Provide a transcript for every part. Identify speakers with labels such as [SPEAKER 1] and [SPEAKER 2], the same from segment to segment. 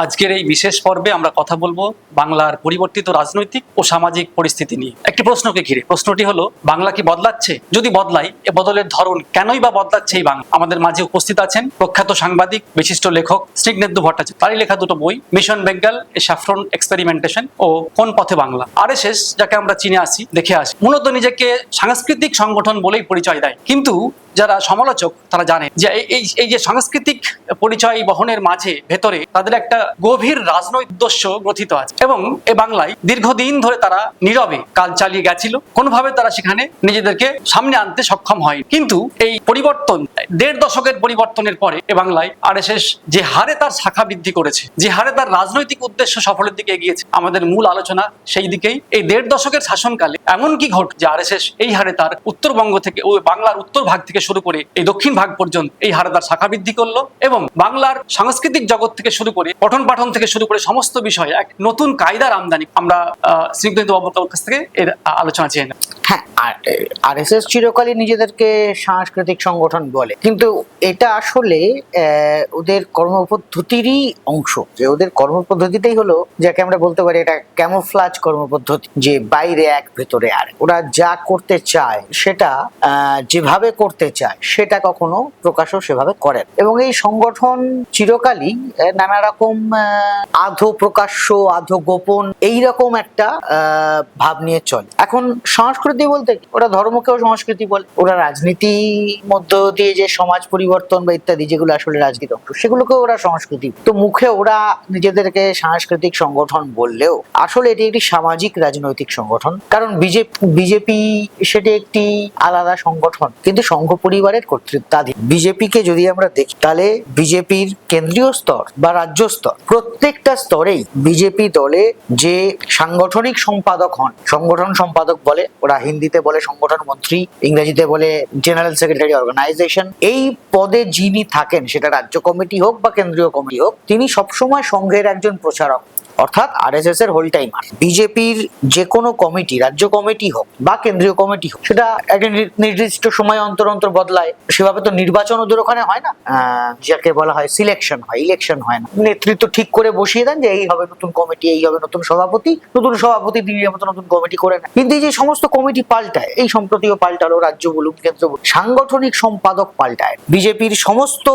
[SPEAKER 1] আজকের এই বিশেষ পর্বে আমরা কথা বলবো বাংলার পরিবর্তিত রাজনৈতিক ও সামাজিক পরিস্থিতি নিয়ে। একটি প্রশ্নকে ঘিরে, প্রশ্নটি হলো বাংলা কি বদলাচ্ছে? যদি বদলাই, এ বদলের ধরন কেনই বা বদলাচ্ছে এই বাংলা? আমাদের মাঝে উপস্থিত আছেন প্রখ্যাত সাংবাদিক, বিশিষ্ট লেখক স্নিগ্ধেন্দু ভট্টাচার্য। তারই লেখা দুটো বই, মিশন বেঙ্গল, এ স্যাফরন এক্সপেরিমেন্টেশন ও কোন পথে বাংলা। আরএসএস, যাকে আমরা চিনে আসি, দেখে আসি, মূলত নিজেকে সাংস্কৃতিক সংগঠন বলেই পরিচয় দেয়। কিন্তু যারা সমালোচক তারা জানে যে এই যে সাংস্কৃতিক পরিচয় বহনের মাঝে ভেতরে তাদের একটা গভীর রাজনৈতিক উদ্দেশ্য গ্রথিত আছে, এবং এ বাংলায় দীর্ঘদিন ধরে তারা নীরবে কাজ চালিয়ে গেছিল। কোনোভাবে তারা সেখানে নিজেদেরকে সামনে আনতে সক্ষম হয়। কিন্তু এই পরিবর্তন, ১.৫ দশকের পরিবর্তনের পরে এ বাংলায় আরএসএস যে হারে তার শাখা বৃদ্ধি করেছে, যে হারে তার রাজনৈতিক উদ্দেশ্য সফলের দিকে এগিয়েছে, আমাদের মূল আলোচনা সেই দিকেই। এই ১.৫ দশকের শাসনকালে এমন কি ঘট যে আরএসএস এই হারে তার উত্তরবঙ্গ থেকে ও বাংলার উত্তর ভাগ থেকে শুরু করে এই দক্ষিণ ভাগ পর্যন্ত এই হারে তার শাখা বৃদ্ধি করলো, এবং বাংলার সাংস্কৃতিক জগৎ থেকে শুরু করে পঠন পাঠন থেকে শুরু করে সমস্ত বিষয়ে এক নতুন কায়দার আমদানি। আমরা স্নিগ্ধেন্দু বাবুর কাছ থেকে এর আলোচনা চেয়ে নেব।
[SPEAKER 2] হ্যাঁ, আরএসএস চিরকালই নিজেদেরকে সাংস্কৃতিক সংগঠন বলে, কিন্তু এটা আসলে ওদের কর্মপদ্ধতিরই অংশ। যে ওদের কর্মপদ্ধতিটাই হলো, যাকে আমরা বলতে পারি এটা ক্যামোফ্লাজ কর্মপদ্ধতি, যে বাইরে এক ভেতরে আর। ওরা যা করতে চায় সেটা যেভাবে করতে চায় সেটা কখনো প্রকাশও সেভাবে করেন, এবং এই সংগঠন চিরকালই নানা রকম আধো প্রকাশ্য আধো গোপন এইরকম একটা ভাব নিয়ে চলে। এখন সংস্কৃতি বলতে কি, ওরা ধর্মকেও সংস্কৃতি বলে, ওরা রাজনীতি মধ্য দিয়ে যে সমাজ পরিবর্তন বা ইত্যাদি যেগুলো আসলে রাজনীতি অংশ, সেগুলোকে ওরা সংস্কৃতি। তো মুখে ওরা নিজেদেরকে সাংস্কৃতিক সংগঠন বললেও আসলে এটি একটি সামাজিক রাজনৈতিক সংগঠন। কারণ বিজেপি সেটি একটি আলাদা সংগঠন, কিন্তু সংঘ পরিবারের কর্তৃত্বাধীন। বিজেপিকে যদি আমরা দেখি, তাহলে বিজেপির কেন্দ্রীয় স্তর বা রাজ্য স্তর, প্রত্যেকটা স্তরেই বিজেপি দলে যে সাংগঠনিক সম্পাদক হন, সংগঠন সম্পাদক বলে ওরা, হিন্দিতে বলে সংগঠন মন্ত্রী, ইংরেজিতে বলে জেনারেল সেক্রেটারি অর্গানাইজেশন। এই পদে যিনি থাকেন, সেটা রাজ্য কমিটি হোক বা কেন্দ্রীয় কমিটি হোক, তিনি সবসময় সংঘের একজন প্রচারক, অর্থাৎ আরএসএস এর হোল টাইমার। বিজেপির যে কোনো কমিটি, রাজ্য কমিটি হোক বা কেন্দ্রীয় কমিটি হোক, সেটা একটা নির্দিষ্ট সময় অন্তর অন্তর বদলায়। সেভাবে তো নির্বাচন ওদের ওখানে হয় না, যাকে বলা হয় সিলেকশন হয়, ইলেকশন হয় না। নেতৃত্ব ঠিক করে বসিয়ে দেন যে এই হবে নতুন কমিটি, এই হবে নতুন সভাপতি, দিনের মতো নতুন কমিটি করে না। কিন্তু এই যে সমস্ত কমিটি পাল্টায়, এই সম্প্রতিও পাল্টালো, রাজ্য বলুন কেন্দ্র বলুন, সাংগঠনিক সম্পাদক পাল্টায়। বিজেপির সমস্ত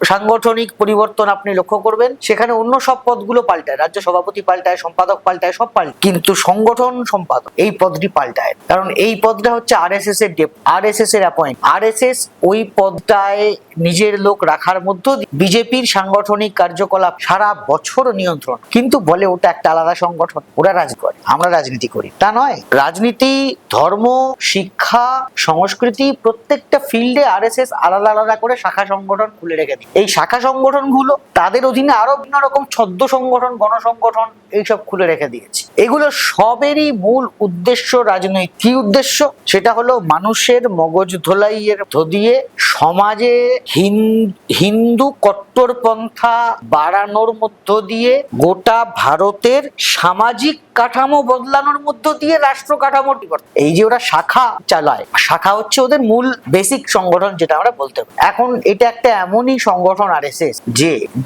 [SPEAKER 2] সাংগঠনিক পরিবর্তন আপনি লক্ষ্য করবেন, সেখানে অন্য সব পদগুলো পাল্টায়, রাজ্য সভাপতি পাল্টায়, সম্পাদক পাল্টায়, সব পাল্টায়, কিন্তু সংগঠন সম্পাদক এই পদটি পাল্টায়। কারণ এই পদটা হচ্ছে আরএসএস এর আরএসএস এর অ্যাপয়েন্ট। আরএসএস ওই পদটায় নিজের লোক রাখার মধ্য দিয়ে বিজেপির সাংগঠনিক কার্যকলাপ সারা বছর নিয়ন্ত্রণ। কিন্তু বলে ওটা একটা আলাদা সংগঠন, ওরা রাজনীতি করে, আমরা রাজনীতি করি, তা নয়। রাজনীতি, ধর্ম, শিক্ষা, সংস্কৃতি, প্রত্যেকটা ফিল্ডে আরএসএস আলাদা আলাদা করে শাখা সংগঠন খুলে রেখে দিই। এই শাখা সংগঠন গুলো তাদের অধীনে আরো বিভিন্ন রকম ছদ্ম সংগঠন, গণসংগঠন এইসব খুলে রেখে দিয়েছে। এগুলো সবেরই মূল উদ্দেশ্য রাজনৈতিক। কি উদ্দেশ্য? সেটা হলো মানুষের মগজ ধোলাইয়ের দিয়ে সমাজে হিন্দু কট্টরপন্থা বাড়ানোর মধ্য দিয়ে, গোটা ভারতের সামাজিক কাঠামো বদলানোর মধ্য দিয়ে রাষ্ট্র কাঠামোর বিবর্তন। এই যে ওরা শাখা চালায়, শাখা হচ্ছে ওদের মূল বেসিক সংগঠন, যেটা আমরা বলতে পারি। এখন এটা একটা এমনই সংগঠন আরএসএস,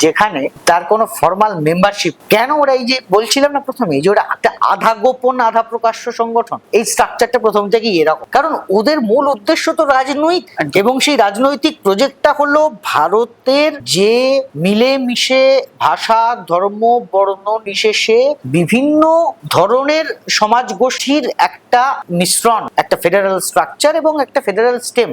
[SPEAKER 2] যেখানে তার কোনো ফর্মাল মেম্বারশিপ। কেন ওরা, এই যে বলছিলাম না প্রথমে, যে ওরা একটা আধা গোপন আধা প্রকাশ্য সংগঠন, এই স্ট্রাকচারটা প্রথম থেকেই এরকম। কারণ ওদের মূল উদ্দেশ্য তো রাজনৈতিক, এবং সেই রাজনৈতিক প্রজেক্টটা হলো ভারতের যে মিলেমিশে ভাষা, ধর্ম, বর্ণ নির্বিশেষে বিভিন্ন ধরনের সমাজ গোষ্ঠীর একটা মিশ্রণ, একটা ফেডারেল স্ট্রাকচার এবং একটা ফেডারেল স্টেম,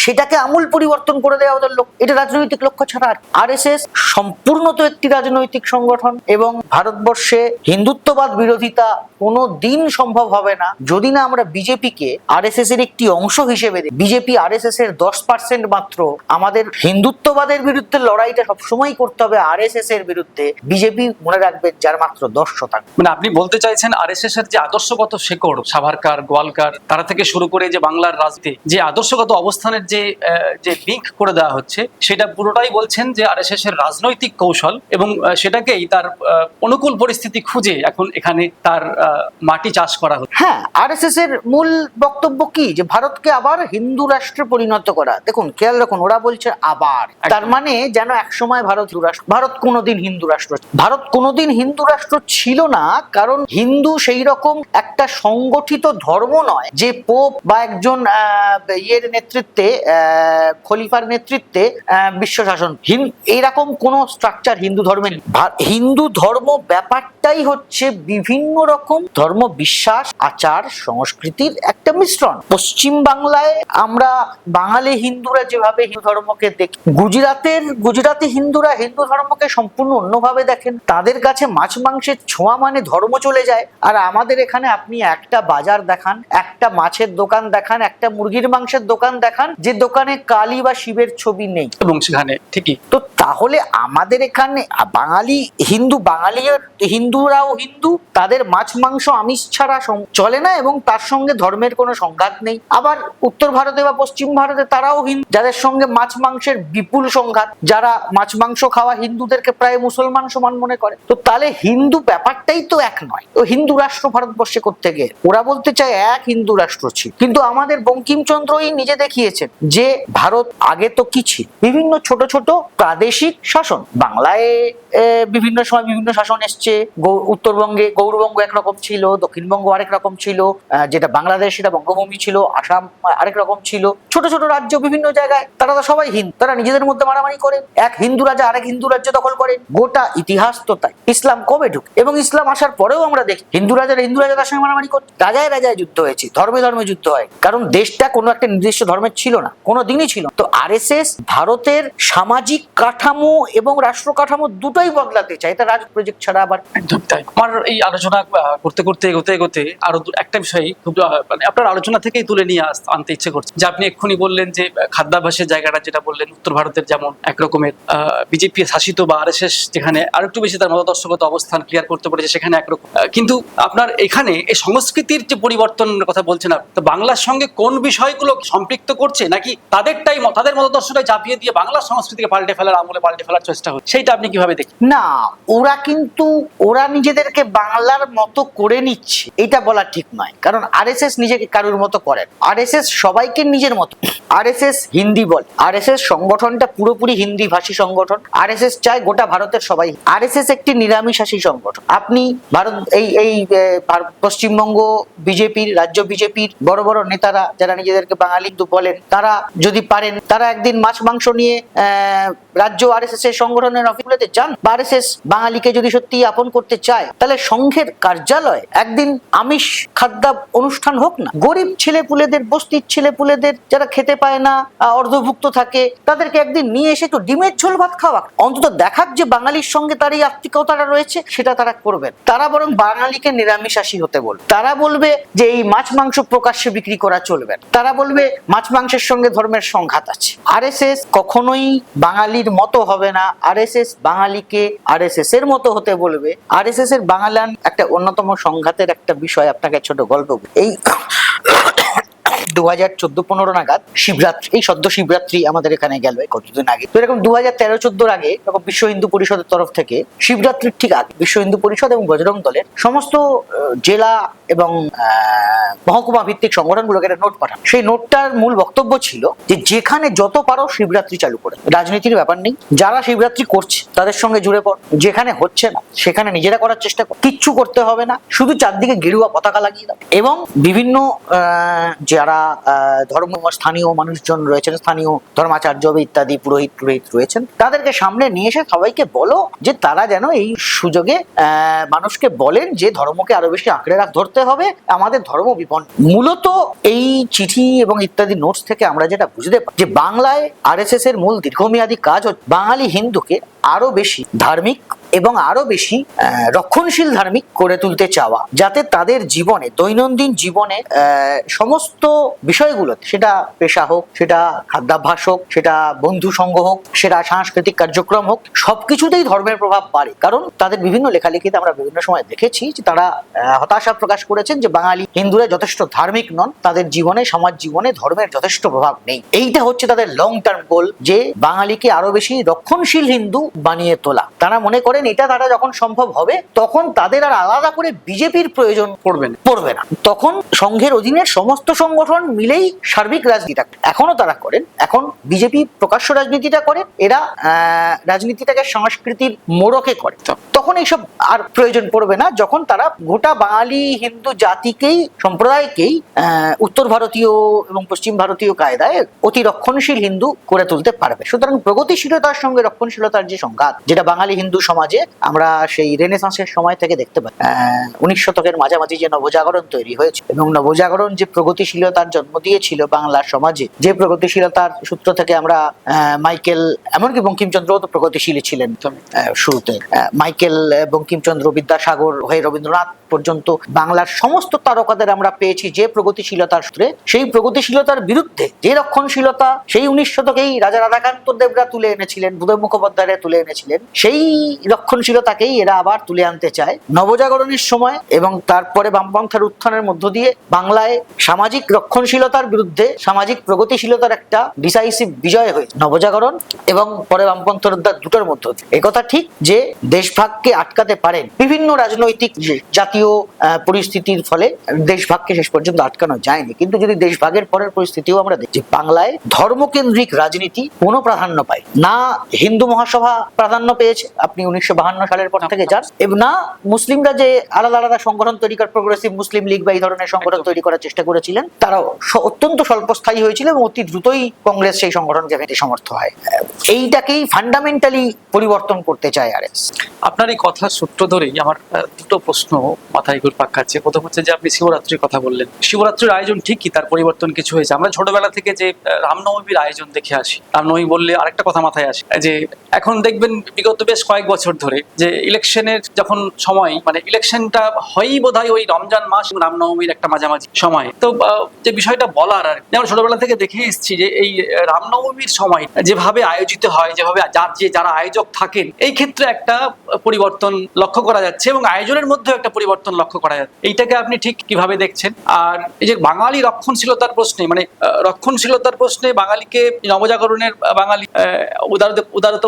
[SPEAKER 2] সেটাকে আমূল পরিবর্তন করে দেওয়া ওদের লক্ষ্য। এটা রাজনৈতিক লক্ষ্য ছাড়া আরএসএস সম্পূর্ণ তো একটি রাজনৈতিক সংগঠন, এবং ভারতবর্ষে হিন্দুত্ববাদ বিরোধিতা কোনো দিন সম্ভব হবে না যদি না আমরা বিজেপিকে আরএসএস এর একটি অংশ হিসেবে দিই। বিজেপি আরএসএস এর 10% মাত্র। আমাদের হিন্দুত্ববাদের বিরুদ্ধে লড়াইটা সবসময় করতে হবে আরএসএস এর বিরুদ্ধে। বিজেপি মনে রাখবেন যার মাত্র 10%।
[SPEAKER 1] মানে আপনি বলতে চাইছেন আরএসএস এর যে আদর্শগত শেকড়, সাভারকার, গোয়ালকার, তারা থেকে শুরু করে যে বাংলার রাজনীতি যে আদর্শগত অবস্থানের যে লিঙ্ক করে দেওয়া হচ্ছে, সেটা পুরোটাই বলছেন যে আরএসএস এর রাজনৈতিক কৌশল, এবং সেটাকেই তার অনুকূল পরিস্থিতি খুঁজে এখন এখানে তার মাটি চাষ করা হচ্ছে।
[SPEAKER 2] হ্যাঁ, আরএসএস এর মূল বক্তব্য কি, যে ভারতকে আবার হিন্দু রাষ্ট্রে পরিণত করা। দেখুন, খেয়াল রাখুন, ওরা বলছে আবার, তার মানে যেন একসময় ভারত হিন্দু রাষ্ট্র। ভারত কোনোদিন হিন্দু রাষ্ট্র, ভারত কোনোদিন হিন্দু রাষ্ট্র ছিল না, কারণ হিন্দু সেই রকম একটা সংগঠিত ধর্ম নয় যে পোপ বা একজন ইয়ের নেতৃত্বে, খলিফার নেতৃত্বে বিশ্ব শাসন। এইরকম কোন স্ট্রাকচার হিন্দু ধর্মের নেই। হিন্দু ধর্ম ব্যাপারটাই হচ্ছে বিভিন্ন রকম ধর্ম, বিশ্বাস, আচার, সংস্কৃতির একটা মিশ্রণ। পশ্চিম বাংলায় আমরা বাঙালি হিন্দুরা যেভাবে হিন্দু ধর্মকে দেখি, গুজরাতি হিন্দুরা হিন্দু ধর্মকে সম্পূর্ণ অন্যভাবে দেখেন। তাদের কাছে মাছ মাংসের ছোঁয়া মানে ধর্ম চলে যায়। আর আমাদের এখানে আপনি একটা বাজার দেখান, একটা মাছের দোকান দেখান, একটা মুরগির মাংসের দোকান দেখান, যে দোকানে কালী বা শিবের ছবি নেই,
[SPEAKER 1] এবং সেখানে ঠিকই
[SPEAKER 2] তো তাহলে আমাদের এখানে বাঙালি হিন্দুরাও হিন্দু, তাদের মাছ মাংস আমিষ ছাড়া চলে না, এবং তার সঙ্গে ধর্মের কোনো সংঘাত নেই। আবার উত্তর ভারতে বা পশ্চিম ভারতে তারাও হিন্দু, যাদের সঙ্গে মাছ মাংসের বিপুল সংঘাত, যারা মাছ মাংস খাওয়া হিন্দুদেরকে প্রায় মুসলমান সমান মনে করে। তো তাহলে হিন্দু ব্যাপারটাই তো এক নয়। তো হিন্দু রাষ্ট্র ভারতবর্ষে করতে গিয়ে ওরা বলতে চায় এক হিন্দু রাষ্ট্র ছিল, কিন্তু আমাদের বঙ্কিমচন্দ্রই নিজে দেখিয়েছেন যে ভারত আগে তো কি ছিল, বিভিন্ন ছোট ছোট প্রাদেশিক শাসন। বাংলায় বিভিন্ন সময় বিভিন্ন শাসন এসছে। উত্তরবঙ্গে গৌরবঙ্গ একরকম ছিল, দক্ষিণবঙ্গ আরেক রকম ছিল, যেটা বাংলাদেশ সেটা বঙ্গভূমি ছিল, আসাম আরেক রকম ছিল। ছোট ছোট রাজ্য বিভিন্ন জায়গায়, তারা তো সবাই হিন্দু, তারা নিজেদের মধ্যে মারামারি করে, এক হিন্দু রাজা আরেক হিন্দু রাজ্য দখল করেন। গোটা ইতিহাস তো তাই। ইসলাম কবে ঢুকে, এবং ইসলাম আসার পরেও আমরা দেখি হিন্দু রাজা তার সঙ্গে মারামারি করছে, রাজায় রাজায় যুদ্ধ হয়েছে, ধর্মে ধর্মে যুদ্ধ হয়, কারণ দেশটা কোনো একটা নির্দিষ্ট ধর্মের ছিল না, কোনো দিনই ছিল। তো আরএসএস ভারতের সামাজিক কাঠামো এবং রাষ্ট্র কাঠামো দুটোই বদলাতে চায়, এটা রাজ প্রজেক্ট ছাড়া আবার।
[SPEAKER 1] একদম তাই। আমার এই আলোচনা করতে করতে এগোতে আরো একটা বিষয় খুব মানে আপনার আলোচনা থেকেই তুলে নিয়ে আনতে ইচ্ছে করছে, যে আপনি এক্ষুনি বললেন যে খাদ্যাভ্যাসের জায়গাটা যেটা বললেন, উত্তর ভারতের যেমন একরকমের বিজেপি শাসিত বা আরএসএস যেখানে আরেকটু বেশি তার মতাদর্শগত অবস্থান ক্লিয়ার করতে পেরেছে, সেখানে একরকম। কিন্তু আপনার এখানে এই সংস্কৃতির যে পরিবর্তনের কথা বলছেন, তো বাংলার সঙ্গে কোন বিষয়গুলো সম্পৃক্ত করছে, নাকি তাদের মতাদর্শটাই চাপিয়ে দিয়ে বাংলার সংস্কৃতিকে পাল্টে ফেলার চেষ্টা হচ্ছে, সেইটা আপনি কিভাবে দেখেন?
[SPEAKER 2] না, ওরা নিজেদেরকে বাংলার মতো করে নিচ্ছে, এটা বলা ঠিক নয়। কারণ আরএসএস নিজেকে কারুর মতো করেন, আরএসএস সবাইকে নিজের মতো। আরএসএস হিন্দি বলে, আরএসএস সংগঠনটা পুরোপুরি হিন্দি ভাষী সংগঠন। আরএসএস চায় গোটা ভারতের সবাই। আরএসএস একটি নিরামিষাসী সংগঠন। আপনি পশ্চিমবঙ্গ বিজেপির, রাজ্য বিজেপির বড় বড় নেতারা যারা নিজেদেরকে বাঙালি হিন্দু বলেন, তারা যদি পারেন, তারা একদিন মাছ মাংস নিয়ে রাজ্য আরএসএস এর সংগঠনের অফিসগুলোতে যান। বা আরএসএস বাঙালিকে যদি সত্যি আপন করতে চায়, তাহলে সংঘের কার্যালয় একদিন আমিষ খাদ্য অনুষ্ঠান হোক না। গরিব ছেলেপুলেদের, বস্তির ছেলেপুলেদের যারা খেতে পায় না, অর্ধভুক্ত থাকে, তাদেরকে একদিন নিয়ে এসে তো ডিমের ঝোল ভাত খাওয়া, অন্তত দেখাক যে বাঙালির সঙ্গে তার এই আত্মিকতাটা রয়েছে। সেটা তারা করবেন। তারা বরং বাঙালিকে নিরামিষাসী হতে বলবে। তারা বলবে যে এই মাছ মাংস প্রকাশ্যে বিক্রি করা চলবে না। তারা বলবে মাছ মাংসের সঙ্গে ধর্মের সংঘাত আছে। আরএসএস কখনোই বাঙালির মতো হবে না। আরএসএস বাঙালিকে আরএসএস এর মতো হতে বলবে। আরএসএস এর বাঙালিয়ান একটা অন্যতম সংঘাতের একটা বিষয়, আপনাকে ছোট গল্প। এই 2014-15 নাগাদ শিবরাত্রি, এই সদ্য শিবরাত্রি আমাদের এখানে গেল কতদিন আগে। তো এরকম 2013-14 আগে বিশ্ব হিন্দু পরিষদের তরফ থেকে শিবরাত্রির ঠিক আগে বিশ্ব হিন্দু পরিষদ এবং বজরং দলের সমস্ত জেলা এবং মহকুমা ভিত্তিক সংগঠনগুলোকে একটা নোট পাঠান। সেই নোটটার মূল বক্তব্য ছিল যে যেখানে যত পারো শিবরাত্রি চালু করে, রাজনীতির ব্যাপার নেই, যারা শিবরাত্রি করছে তাদের সঙ্গে জুড়ে পড়, যেখানে হচ্ছে না সেখানে নিজেরা করার চেষ্টা কর, কিচ্ছু করতে হবে না, শুধু চারদিকে গেরুয়া পতাকা লাগিয়ে দাও। এবং বিভিন্ন যারা ধর্ম স্থানীয় মানুষজন রয়েছেন, স্থানীয় ধর্মাচার্য ইত্যাদি পুরোহিত রয়েছেন, তাদেরকে সামনে নিয়ে এসে সবাইকে বলো যে তারা যেন এই সুযোগে মানুষকে বলেন যে ধর্মকে আরো বেশি আঁকড়ে ধরতে হবে, আমাদের ধর্ম বিপন্ন। মূলত এই চিঠি এবং ইত্যাদি নোটস থেকে আমরা যেটা বুঝতে পারি যে বাংলায় আরএসএস এর মূল দীর্ঘমেয়াদী কাজ হচ্ছে বাঙালি হিন্দুকে আরো বেশি ধার্মিক এবং আরো বেশি রক্ষণশীল ধার্মিক করে তুলতে চাওয়া, যাতে তাদের জীবনে, দৈনন্দিন জীবনে সমস্ত বিষয়গুলো, সেটা পেশা হোক, সেটা খাদ্যাভ্যাস হোক, সেটা বন্ধু সঙ্গ হোক, সেটা সাংস্কৃতিক কার্যক্রম হোক, সবকিছুতেই ধর্মের প্রভাব বাড়ে। কারণ তাদের বিভিন্ন লেখালেখিতে আমরা বিভিন্ন সময় দেখেছি যে তারা হতাশা প্রকাশ করেছেন যে বাঙালি হিন্দুরা যথেষ্ট ধার্মিক নন, তাদের জীবনে, সমাজ জীবনে ধর্মের যথেষ্ট প্রভাব নেই। এইটা হচ্ছে তাদের লং টার্ম গোল, যে বাঙালিকে আরো বেশি রক্ষণশীল হিন্দু বানিয়ে তোলা। তারা মনে করে করেন এটা তারা যখন সম্ভব হবে তখন তাদের আর আলাদা করে বিজেপির প্রয়োজন পড়বে না। তখন সংঘের অধীনের সমস্ত সংগঠন মিলেই সার্বিক রাজনীতিটা এখনো তারা করেন। এখন বিজেপি প্রকাশ্য রাজনীতিটা করে, এরা রাজনীতিটাকে সংস্কৃতির মোড়কে করে। তখন এইসব আর প্রয়োজন পড়বে না, যখন তারা গোটা বাঙালি হিন্দু জাতিকেই সম্প্রদায়কেই উত্তর ভারতীয় এবং পশ্চিম ভারতীয় কায়দায় অতি রক্ষণশীল হিন্দু করে তুলতে পারবে। সুতরাং প্রগতিশীলতার সঙ্গে রক্ষণশীলতার যে সংঘাত, যেটা বাঙালি হিন্দু সমাজে আমরা সেই রেনেসাঁসের সময় থেকে দেখতে পাই, 19 শতকের মাঝামাঝি যে নবজাগরণ তৈরি হয়েছে এবং নবজাগরণ যে প্রগতিশীলতার জন্ম দিয়েছিল বাংলার সমাজে, যে প্রগতিশীলতার সূত্র থেকে আমরা মাইকেল, এমনকি বঙ্কিমচন্দ্রও তো প্রগতিশীলী ছিলেন শুরুতে, মাইকেল, বঙ্কিমচন্দ্র, বিদ্যাসাগর হয়ে রবীন্দ্রনাথ পর্যন্ত বাংলার সমস্ত তারকাদের আমরা পেয়েছি যে প্রগতিশীলতার সূত্রে। সেই প্রগতিশীলতার বিরুদ্ধে যে রক্ষণশীলতা সেই 19 শতকেই রাজা রাধাকান্ত দেবরা তুলে এনেছিলেন, বুধ মুখোপাধ্যায়রা তুলে এনেছিলেন, সেই রক্ষণশীলতাকেই এরা আবার তুলে আনতে চায় নবজাগরণের সময়। এবং তারপরে বামপন্থার উত্থানের মধ্য দিয়ে বাংলায় সামাজিক রক্ষণশীলতার বিরুদ্ধে সামাজিক প্রগতিশীলতার একটা ডিসাইসিভ বিজয় হয়েছে নবজাগরণ এবং পরে বামপন্থার উত্থান দুটোর মধ্য দিয়ে। একথা ঠিক যে দেশভাগকে আটকাতে পারেন বিভিন্ন রাজনৈতিক জাতীয় পরিস্থিতির ফলে দেশভাগকে শেষ পর্যন্ত আটকানো যায়নি। কিন্তু যদি দেশভাগের পরের পরিস্থিতিও আমরা দেখি, বাংলায় ধর্মকেন্দ্রিক রাজনীতি কোনো প্রাধান্য পায় না। হিন্দু মহাসভা প্রাধান্য পেয়েছে আপনি 1952 সালের পর থেকে যান, এবং না মুসলিমরা যে আলাদা আলাদা সংগঠন তৈরি করে, প্রোগ্রেসিভ মুসলিম লীগ বা এই ধরনের সংগঠন তৈরি করার চেষ্টা করেছিলেন, তারা অত্যন্ত স্বল্পস্থায়ী হয়েছিল এবং অতি দ্রুতই কংগ্রেস সেই সংগঠনকে ভেঙে সমর্থ হয়। এইটাকেই ফান্ডামেন্টালি পরিবর্তন করতে চায় আরএস।
[SPEAKER 1] আপনার এই কথার সূত্র ধরেই আমার দুটো প্রশ্ন মাথায় ঘুরপাক খাচ্ছে। প্রথম হচ্ছে যে আপনি শিবরাত্রির কথা বললেন, শিবরাত্রির আয়োজন ঠিকই, তার পরিবর্তন কিছু হয়েছে। আমরা ছোটবেলা থেকে যে রামনবমীর আয়োজন দেখে আসি, রামনবমী বললে আরেকটা কথা মাথায় আসে যে এখন দেখবেন বিগত বেশ কয়েক বছর ধরে যে ইলেকশনের যখন সময়, মানে ইলেকশনটা হয়ই বোধহয় ওই রমজান মাস এবং রামনবমীর একটা মাঝামাঝি সময়। তো যে বিষয়টা বলার আর আমরা ছোটবেলা থেকে দেখে এসেছি যে এই রামনবমীর সময় যেভাবে আয়োজিত হয়, যেভাবে যারা আয়োজক থাকেন, এই ক্ষেত্রে একটা পরিবর্তন লক্ষ্য করা যাচ্ছে এবং আয়োজনের মধ্যেও একটা পরিবর্তন লক্ষ্য করা যাচ্ছে। এইটাকে আপনি ঠিক কিভাবে দেখছেন? আর এই যে বাঙালি রক্ষণশীলতার প্রশ্নে, মানে রক্ষণশীলতার প্রশ্নে বাঙালিকে নবজাগরণের বাঙালি,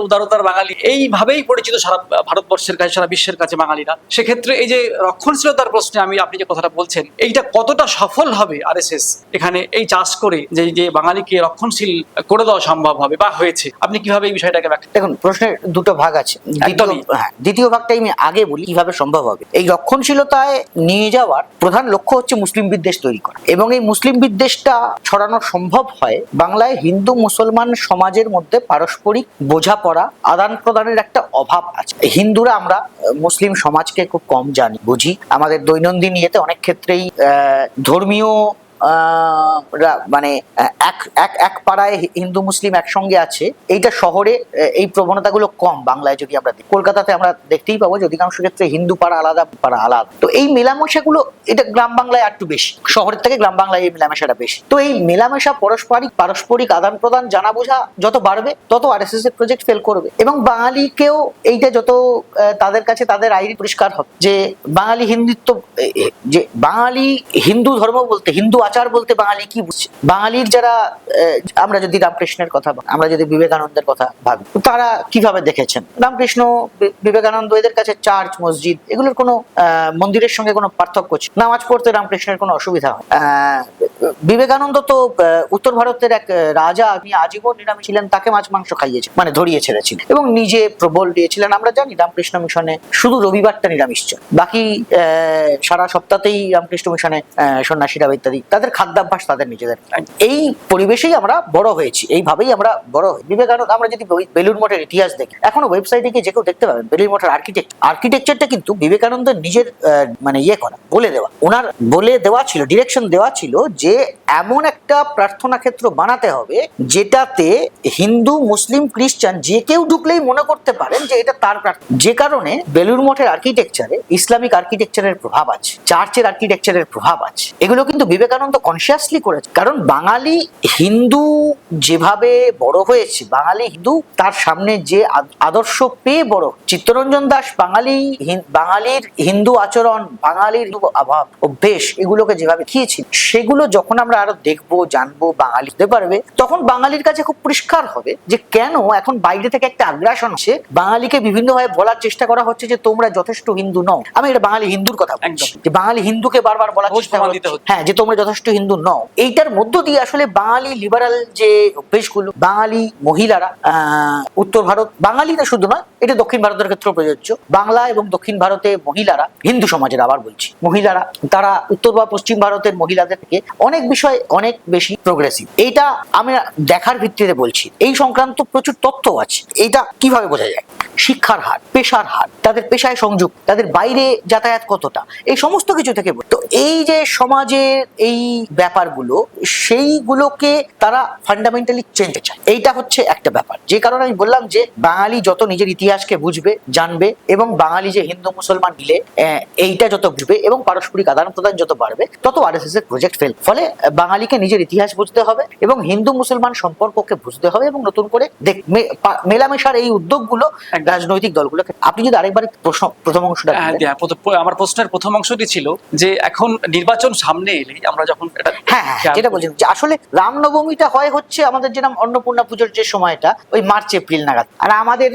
[SPEAKER 1] উদারতার বাঙালি এইভাবেই পরিচিত সারা ভারতবর্ষের কাছে, সারা বিশ্বের কাছে বাঙালিরা। সেক্ষেত্রে এই যে রক্ষণশীলতার প্রশ্নে আপনি যে কথাটা বলছেন, এইটা কতটা সফল হবে আরএসএস এখানে এই চাষ করে যে বাঙালিকে রক্ষণশীল করে দেওয়া সম্ভব হবে বা হয়েছে, আপনি কিভাবে এই বিষয়টাকে ব্যাখ্যা?
[SPEAKER 2] দেখুন, প্রশ্নের দুটো ভাগ আছে। দ্বিতীয় ভাগটাই আমি আগে বলি কিভাবে সম্ভব হবে। এই রক্ষণশীলতায় নিয়ে যাওয়ার প্রধান লক্ষ্য হচ্ছে মুসলিম বিদ্বেষ তৈরি করা, এবং এই মুসলিম বিদ্বেষটা ছড়ানো সম্ভব হয় বাংলায় হিন্দু মুসলমান সমাজের মধ্যে পারস্পরিক বোঝাপড়া, আদান প্রদানের একটা অভাব আছে। হিন্দুরা আমরা মুসলিম সমাজকে খুব কম জানি, বুঝি। আমাদের দৈনন্দিন ইয়েতে অনেক ক্ষেত্রেই ধর্মীয় মানে এক পাড়ায় হিন্দু মুসলিম একসঙ্গে আছে, এইটা শহরে এই প্রবণতাগুলো কম। বাংলায় যদি আমরা দেখি, কলকাতাতে আমরা দেখতেই পাবো যে অধিকাংশ ক্ষেত্রে হিন্দু পাড়া আলাদা, পাড়া আলাদা। তো এই মেলামেশাগুলো, এটা গ্রাম বাংলায় একটু বেশি, শহরের থেকে গ্রাম বাংলায় এই মেলামেশাটা বেশি। তো এই মেলামেশা, পারস্পরিক আদান প্রদান, জানা বোঝা যত বাড়বে তত আরএসএস এর প্রজেক্ট ফেল করবে। এবং বাঙালিকেও এইটা যত তাদের কাছে তাদের আইডি পরিষ্কার হবে যে বাঙালি হিন্দুত্ব, যে বাঙালি হিন্দু ধর্ম বলতে, হিন্দু আচার বলতে বাঙালি কি বুঝছে। বাঙালির যারা, আমরা যদি রামকৃষ্ণের কথা, আমরা যদি বিবেকানন্দের কথা ভাবি, তারা কিভাবে দেখেছেন রামকৃষ্ণ, বিবেকানন্দ, এদের কাছে চার্চ, মসজিদ, এগুলোর কোনো মন্দিরের সঙ্গে কোনো পার্থক্য ছিল। নামাজ পড়তে রামকৃষ্ণের কোনো অসুবিধা হয়। বিবেকানন্দ তো উত্তর ভারতের এক রাজা, তিনি আজীবন নিরামিষ ছিলেন, তাকে মাছ মাংস খাইয়েছে, মানে ধরিয়ে ছেড়েছিলেন, এবং নিজে প্রবল দিয়েছিলেন। আমরা জানি রামকৃষ্ণ মিশনে শুধু রবিবারটা নিরামিষ ছিল, বাকি সারা সপ্তাহতেই রামকৃষ্ণ মিশনে সন্ন্যাসীরা ইত্যাদি, তাদের খাদ্যাভ্যাস তাদের নিজেদের। এই পরিবেশেই আমরা বড় হয়েছি, এইভাবেই আমরা বড় হই। বিবেকানন্দ, আমরা যদি বেলুড় মঠের ইতিহাস দেখি, এখনো ওয়েবসাইটে গিয়ে যে কেউ দেখতে পাবেন, বেলুড় মঠের আর্কিটেকচারটা কিন্তু বিবেকানন্দের নিজের মানে করা, বলে দেওয়া ছিল, ডিরেকশন দেওয়া ছিল যে এমন একটা প্রার্থনা ক্ষেত্র বানাতে হবে যেটাতে হিন্দু, মুসলিম, খ্রিস্টান যে কেউ ঢুকলেই মনে করতে পারেন যে এটা তার প্রার্থনা। যে কারণে বেলুড় মঠের আর্কিটেকচারে ইসলামিক আর্কিটেকচারের প্রভাব আছে, চার্চের আর্কিটেকচারের প্রভাব আছে। এগুলো কিন্তু বিবেকানন্দ অত্যন্ত কনসিয়াসলি করেছে, কারণ বাঙালি হিন্দু যেভাবে বড় হয়েছে, বাঙালি হিন্দু তার সামনে যে আদর্শ পেয়ে বড়, চিত্তরঞ্জন দাস বাঙালির হিন্দু আচরণ, বাঙালির অভ্যেস এগুলোকে যেভাবে খেয়েছিল, সেগুলো যখন আমরা আরো দেখবো, জানবো, বাঙালি হতে পারবে, তখন বাঙালির কাছে খুব পরিষ্কার হবে যে কেন এখন বাইরে থেকে একটা আগ্রাসন আছে, বাঙালিকে বিভিন্নভাবে বলার চেষ্টা করা হচ্ছে যে তোমরা যথেষ্ট হিন্দু নও। আমি এটা বাঙালি হিন্দুর কথা বলছি, যে বাঙালি হিন্দুকে বারবার বলার চেষ্টা করা হচ্ছে, হ্যাঁ, যে তোমরা যথেষ্ট হিন্দু নও। এইটার মধ্য দিয়ে আসলে বাঙালি লিবারাল যে অভ্যেসগুলো, বাঙালি মহিলারা উত্তর ভারত, বাঙালি না শুধু নয়, এটা দক্ষিণ ভারতের ক্ষেত্রেও প্রযোজ্য, বাংলা এবং দক্ষিণ ভারতে মহিলারা, হিন্দু সমাজের আবার বলছি, মহিলারা তারা উত্তর বা পশ্চিম ভারতের মহিলাদের থেকে অনেক বিষয় অনেক বেশি প্রোগ্রেসিভ। এইটা আমি দেখার ভিত্তিতে বলছি, এই সংক্রান্ত প্রচুর তথ্য আছে। এইটা কিভাবে বোঝা যায়? শিক্ষার হার, পেশার হার, তাদের পেশায় সংযোগ, তাদের বাইরে যাতায়াত কতটা, এই সমস্ত কিছু থেকে। তো এই যে সমাজের এই ব্যাপারগুলো, সেইগুলোকে তারা ফান্ডামেন্টালি চেঞ্জ চায়। এইটা হচ্ছে একটা ব্যাপার, যে কারণে আমি বললাম যে বাঙালি যত নিজের ইতিহাসকে বুঝবে, জানবে, এবং বাঙালি যে হিন্দু মুসলমান মিলে এইটা যত বুঝবে এবং পারস্পরিক আদান প্রদান যত বাড়বে, তত আরএসএস এর প্রজেক্ট ফেল। ফলে বাঙালিকে নিজের ইতিহাস বুঝতে হবে এবং হিন্দু মুসলমান সম্পর্ককে বুঝতে হবে, এবং নতুন করে মেলামেশার এই উদ্যোগগুলো রাজনৈতিক দলগুলোকে। আপনি যদি আরেকবার প্রথম অংশটা,
[SPEAKER 1] আমার প্রশ্নের প্রথম অংশটি ছিল যে এখন নির্বাচন সামনে এলে আমরা যখন
[SPEAKER 2] যেটা বলছেন যে আসলে রামনবমীটা হচ্ছে আমাদের যেরকম অন্নপূর্ণা পুজোর যে সময়টা ওই মার্চ এপ্রিল নাগাদ, আর আমাদের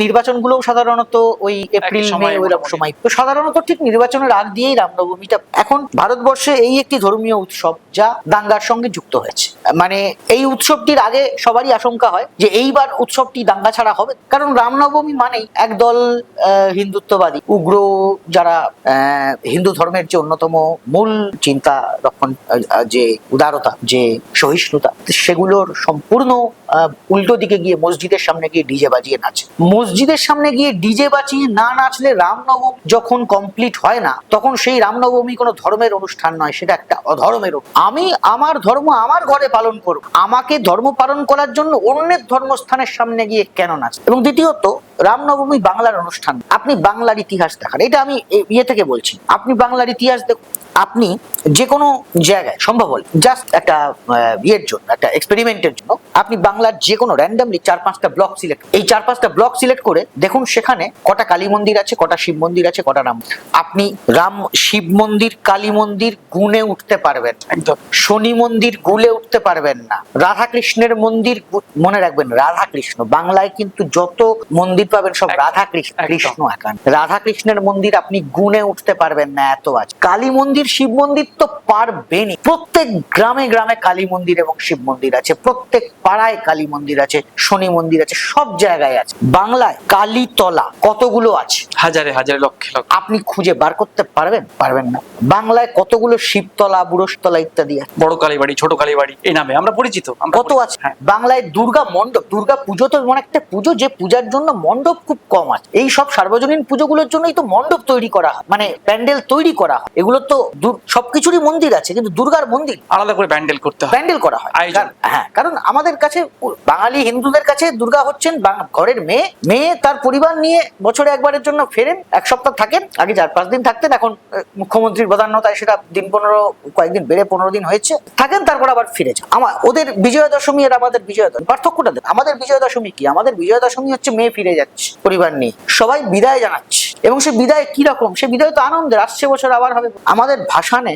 [SPEAKER 2] নির্বাচনগুলোও সাধারণত ওই এপ্রিল মে ওইরকম সময়। তো সাধারণত ঠিক নির্বাচনের আগ দিয়েই রামনবমীটা। এখন ভারতবর্ষে এই একটি ধর্মীয় উৎসব যা দাঙ্গার সঙ্গে যুক্ত হয়েছে। মানে এই উৎসবটির আগে সবারই আশঙ্কা হয় যে এইবার উৎসবটি দাঙ্গা ছাড়া হবে, কারণ রামনবমী মানেই একদল হিন্দুত্ববাদী উগ্র, যারা হিন্দু ধর্মের যে অন্যতম মূল চিন্তা রক্ষণ, যে উদারতা, যে সহিষ্ণুতা, সেগুলোর সম্পূর্ণ উল্টো দিকে গিয়ে মসজিদের সামনে গিয়ে ডিজে বাজিয়ে নাচে। মসজিদের সামনে গিয়ে ডিজে বাজিয়ে না নাচলে রামনবমী যখন কমপ্লিট হয় না, তখন সেই রামনবমী কোনো ধর্মের অনুষ্ঠান নয়, সেটা একটা অধর্মের। আমি আমার ধর্ম আমার ঘরে পালন করব, আমাকে ধর্ম পালন করার জন্য অন্যের ধর্মস্থানের সামনে গিয়ে কেন নাচ? এবং দ্বিতীয়ত, রামনবমী বাংলার অনুষ্ঠান। আপনি বাংলার ইতিহাস দেখান, এটা আমি ইয়ে থেকে বলছি, আপনি বাংলার ইতিহাস দেখুন। আপনি যে কোনো জায়গায় সম্ভব হলে জাস্ট একটা ইয়ের জন্য, একটা এক্সপেরিমেন্টের জন্য, আপনি বাংলার যে কোনো র্যান্ডামলি 4-5টা ব্লক সিলেক্ট, এই 4-5টা ব্লক সিলেক্ট করে দেখুন সেখানে কটা কালী মন্দির আছে, কটা শিব মন্দির আছে, কটা রাম। আপনি শিব মন্দির, কালী মন্দির গুনে উঠতে পারবেন, একদম শনি মন্দির গুলে উঠতে পারবেন না। রাধাকৃষ্ণের মন্দির, মনে রাখবেন রাধাকৃষ্ণ, বাংলায় কিন্তু যত মন্দির পাবেন সব রাধাকৃষ্ণ, কৃষ্ণ একান। রাধাকৃষ্ণের মন্দির আপনি গুনে উঠতে পারবেন না, এত আছে। কালী মন্দির, শিব মন্দির তো পারবেনই। প্রত্যেক গ্রামে গ্রামে কালী মন্দির এবং শিব মন্দির আছে, প্রত্যেক পাড়ায় কালী মন্দির আছে, শনি মন্দির আছে, সব জায়গায় আছে। বাংলায় কালীতলা কতগুলো আছে?
[SPEAKER 1] হাজারে হাজারে, লক্ষে লক্ষ।
[SPEAKER 2] আপনি খুঁজে বার করতে পারবেন না। বাংলায় কতগুলো শিবতলা, বুড়োশতলা ইত্যাদি আছে।
[SPEAKER 1] বড় কালীবাড়ি, ছোট কালীবাড়ি, এই নামে আমরা পরিচিত।
[SPEAKER 2] কত আছে? বাংলায় দুর্গা মণ্ডপ, দুর্গা পুজো তো এমন একটা পুজো যে পূজার জন্য মণ্ডপ খুব কম আছে। এই সব সার্বজনীন পুজোগুলোর জন্যই তো মণ্ডপ তৈরি করা হয়, মানে প্যান্ডেল তৈরি করা হয়। এগুলো তো সবকিছুরই মন্দির আছে, কিন্তু দুর্গার মন্দির
[SPEAKER 1] আলাদা করে প্যান্ডেল করা হয়।
[SPEAKER 2] হ্যাঁ, কারণ আমাদের কাছে, বাঙালি হিন্দুদের কাছে দুর্গা হচ্ছেন ঘরের মেয়ে তার পরিবার নিয়ে বছরে একবারের জন্য ফেরেন, এক সপ্তাহ থাকেন, আগে 4-5 দিন থাকতেন, এখন মুখ্যমন্ত্রীর প্রাধান্যতায় সেটা দিন 15, কয়েকদিন বেড়ে 15 দিন হয়েছে, থাকেন, তারপর আবার ফিরে যান। ওদের বিজয়া দশমী আর আমাদের বিজয়া দশমী পার্থক্যটা দেন। আমাদের বিজয়া দশমী কি? আমাদের বিজয়া দশমী হচ্ছে মেয়ে ফিরে যাচ্ছে পরিবার নিয়ে, সবাই বিদায় জানাচ্ছে, এবং সে বিদায় কি রকম? সে বিদায় তো আনন্দের, আসছে বছর আবার হবে। আমাদের ভাসানে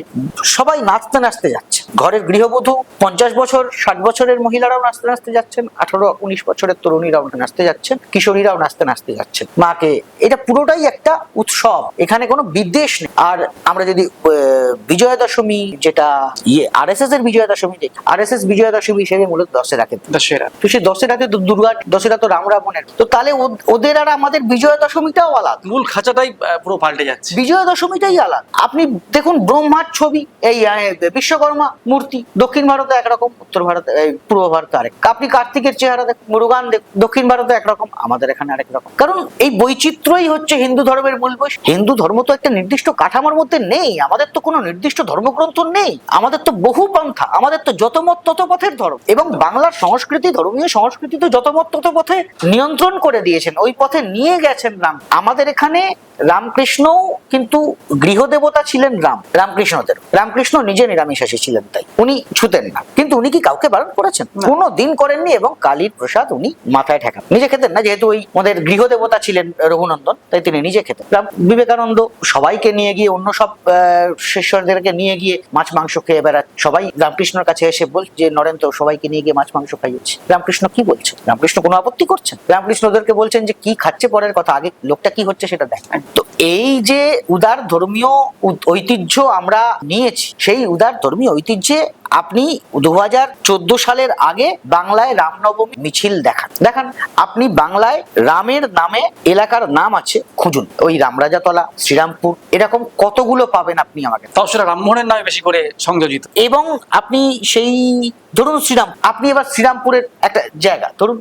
[SPEAKER 2] সবাই নাচতে নাচতে যাচ্ছে, ঘরের গৃহবধূ 50 বছর 60 বছরের মহিলারাও নাচতে নাচতে যাচ্ছেন, 18-19 বছরের তরুণীরাও নাচতে যাচ্ছেন, কিশোরীরাও নাচতে নাচতে যাচ্ছেন মাকে। এটা পুরোটাই একটা উৎসব, এখানে কোনো বিদ্বেষ নেই। আর আমরা যদি বিজয়া দশমী, যেটা আরএসএস এর বিজয়া দশমী দেখি, আরএসএস বিজয়া দশমী হিসেবে মূলত দশেরাকে, তো সেই দশেরাতে তো দুর্গা, দশেরা তো রাম রাবণের, তো তাহলে ওদের আর আমাদের বিজয়া দশমীটাও আলাদা,
[SPEAKER 1] মূল খাঁচাটাই পুরো পাল্টে যাচ্ছে।
[SPEAKER 2] বিজয়া দশমীটাই আলাদা। আপনি দেখুন ব্রহ্মার ছবি, এই বিশ্বকর্মা মূর্তি, দক্ষিণ ভারতে একরকম, উত্তর ভারতে, পূর্ব ভারতে আরেক। আপনি কার্তিকের চেহারা দেখুন, মুরুগান দেখুন, দক্ষিণ ভারতে একরকম, আমাদের এখানে আরেক রকম। কারণ এই বৈচিত্র্যই হচ্ছে হিন্দু ধর্মের মূল বৈশিষ্ট্য। হিন্দু ধর্ম তো একটা নির্দিষ্ট কাঠামোর মধ্যে নেই, আমাদের তো কোনো নির্দিষ্ট ধর্মগ্রন্থ নেই, আমাদের তো বহু পন্থা, আমাদের তো যত মত তত পথের ধর্ম। এবং বাংলার সংস্কৃতি, ধর্মীয় সংস্কৃতি তো যত মত তত পথে নিয়ন্ত্রণ করে দিয়েছেন, ওই পথে নিয়ে গেছেন রাম। আমাদের এখানে রামকৃষ্ণ কিন্তু গৃহদেবতা ছিলেন রামকৃষ্ণদেব। রামকৃষ্ণ নিজে নিরামিষাশী ছিলেন, তাই উনি ছুতেন না। কিন্তু উনি কি কাউকে বারণ করেছেন? কোনো দিন করেননি। এবং কালীর প্রসাদ উনি মাথায় ঠেকান, নিজে খেতেন না, যেহেতু ওই আমাদের গৃহদেবতা ছিলেন রঘুনন্দন, তাই তিনি নিজে খেতেন। বিবেকানন্দ সবাইকে নিয়ে গিয়ে, অন্য সব শিষ্যদেরকে নিয়ে গিয়ে মাছ মাংস খেয়ে বেড়াত। সবাই রামকৃষ্ণের কাছে এসে বলছে যে নরেন্দ্র সবাইকে নিয়ে গিয়ে মাছ মাংস খাইয়েছে। রামকৃষ্ণ কি বলছেন? রামকৃষ্ণ কোনো আপত্তি করছেন? রামকৃষ্ণ ওদেরকে বলছেন যে কি খাচ্ছে পরের কথা, আগে লোকটা কি হচ্ছে সেটা দেখ। তো এই যে উদার ধর্মীয় ঐতিহ্য আমরা নিয়েছি, সেই উদার ধর্মীয় ঐতিহ্যে আপনি 2014 সালের আগে বাংলায় রামনবমী মিছিল দেখান। আপনি বাংলায় রামের নামে এলাকার নাম আছে, খুঁজুন, ওই রামরাজাতলা, শ্রীরামপুর, এরকম কতগুলো পাবেন আপনি আমাকে।
[SPEAKER 1] তাও সেটা রামমোহনের নামে বেশি করে সংযোজিত।
[SPEAKER 2] এবং আপনি সেই ধরুন আপনি এবার শ্রীরামপুরের একটা জায়গা ধরুন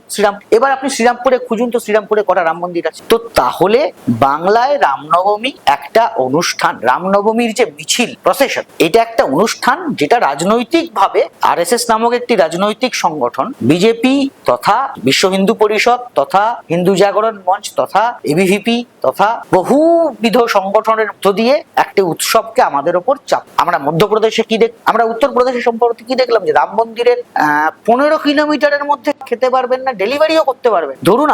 [SPEAKER 2] এবার আপনি শ্রীরামপুরে খুঁজুন তো শ্রীরামপুরে কটা রাম মন্দির আছে। তো তাহলে বাংলায় রামনবমী একটা অনুষ্ঠান, রামনবমীর যে মিছিল প্রসেশন, এটা একটা অনুষ্ঠান যেটা রাজনৈতিকভাবে আরএসএস নামক একটি রাজনৈতিক সংগঠন, বিজেপি তথা বিশ্ব হিন্দু পরিষদ তথা হিন্দু জাগরণ মঞ্চ তথা এবিভিপি তথা বহুবিধ সংগঠনের মধ্য দিয়ে একটি উৎসবকে আমাদের ওপর চাপ। আমরা মধ্যপ্রদেশে আমরা উত্তরপ্রদেশে সম্পর্কে কি দেখলাম, যে রাম মন্দিরের 15 কিলোমিটারের মধ্যে খেতে পারবেন না, ডেলিভারিও করতে পারবেন। ধরুন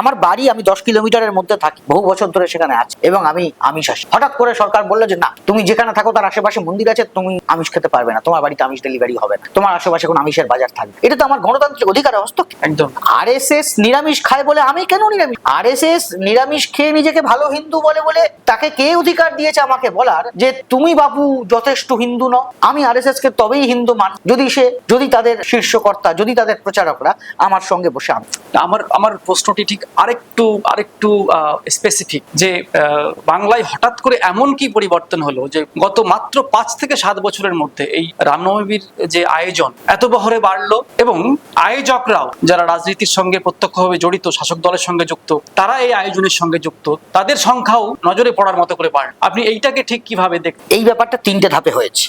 [SPEAKER 2] আমার বাড়ি, আমি 10 কিলোমিটারের মধ্যে থাকি, বহু বছর ধরে সেখানে আছি, এবং আমি আমিষাশী। হঠাৎ করে সরকার বললো যে না, তুমি যেখানে থাকো তার আশেপাশে মন্দির আছে, তুমি আমিষ খেতে পারবে না, তোমার বাড়িতে আমিষ ডেলিভারি হবে না, তোমার আশেপাশে কোনো আমিষের বাজার থাকবে। এটা তো আমার গণতান্ত্রিক অধিকারের হস্তক্ষেপ।
[SPEAKER 1] একদম।
[SPEAKER 2] আরএসএস নিরামিষ খায় বলে আমি কেন নিরামিষ? আরএসএস নিরামিষ খেয়ে নিজেকে ভালো হিন্দু বলে তাকে কে অধিকার দিয়েছে আমাকে বলার যে তুমি বাবু যথেষ্ট হিন্দু নও? আমি আরএসএস কে তবেই হিন্দু মান যদি তাদের শীর্ষকর্তা, যদি তাদের প্রচারকরা আমার সঙ্গে বসে।
[SPEAKER 1] আমার প্রশ্নটি ঠিক আরেকটু স্পেসিফিক, যে বাংলায় হঠাৎ করে এমন কি পরিবর্তন হলো যে গত মাত্র 5 থেকে 7 বছরের মধ্যে এই রামনবমীর যে আয়োজন এত বহরে বাড়লো, এবং আয়োজকরাও যারা রাজনীতির সঙ্গে প্রত্যক্ষভাবে জড়িত, শাসক দলের সঙ্গে যুক্ত, তারা এই আয়োজনের সঙ্গে যুক্ত, তাদের সংখ্যাও নজরে পড়ার মতো করে বাড়ল। আপনি এইটাকে ঠিক কিভাবে দেখেন?
[SPEAKER 2] এই ব্যাপারটা 3টে ধাপে হয়েছে।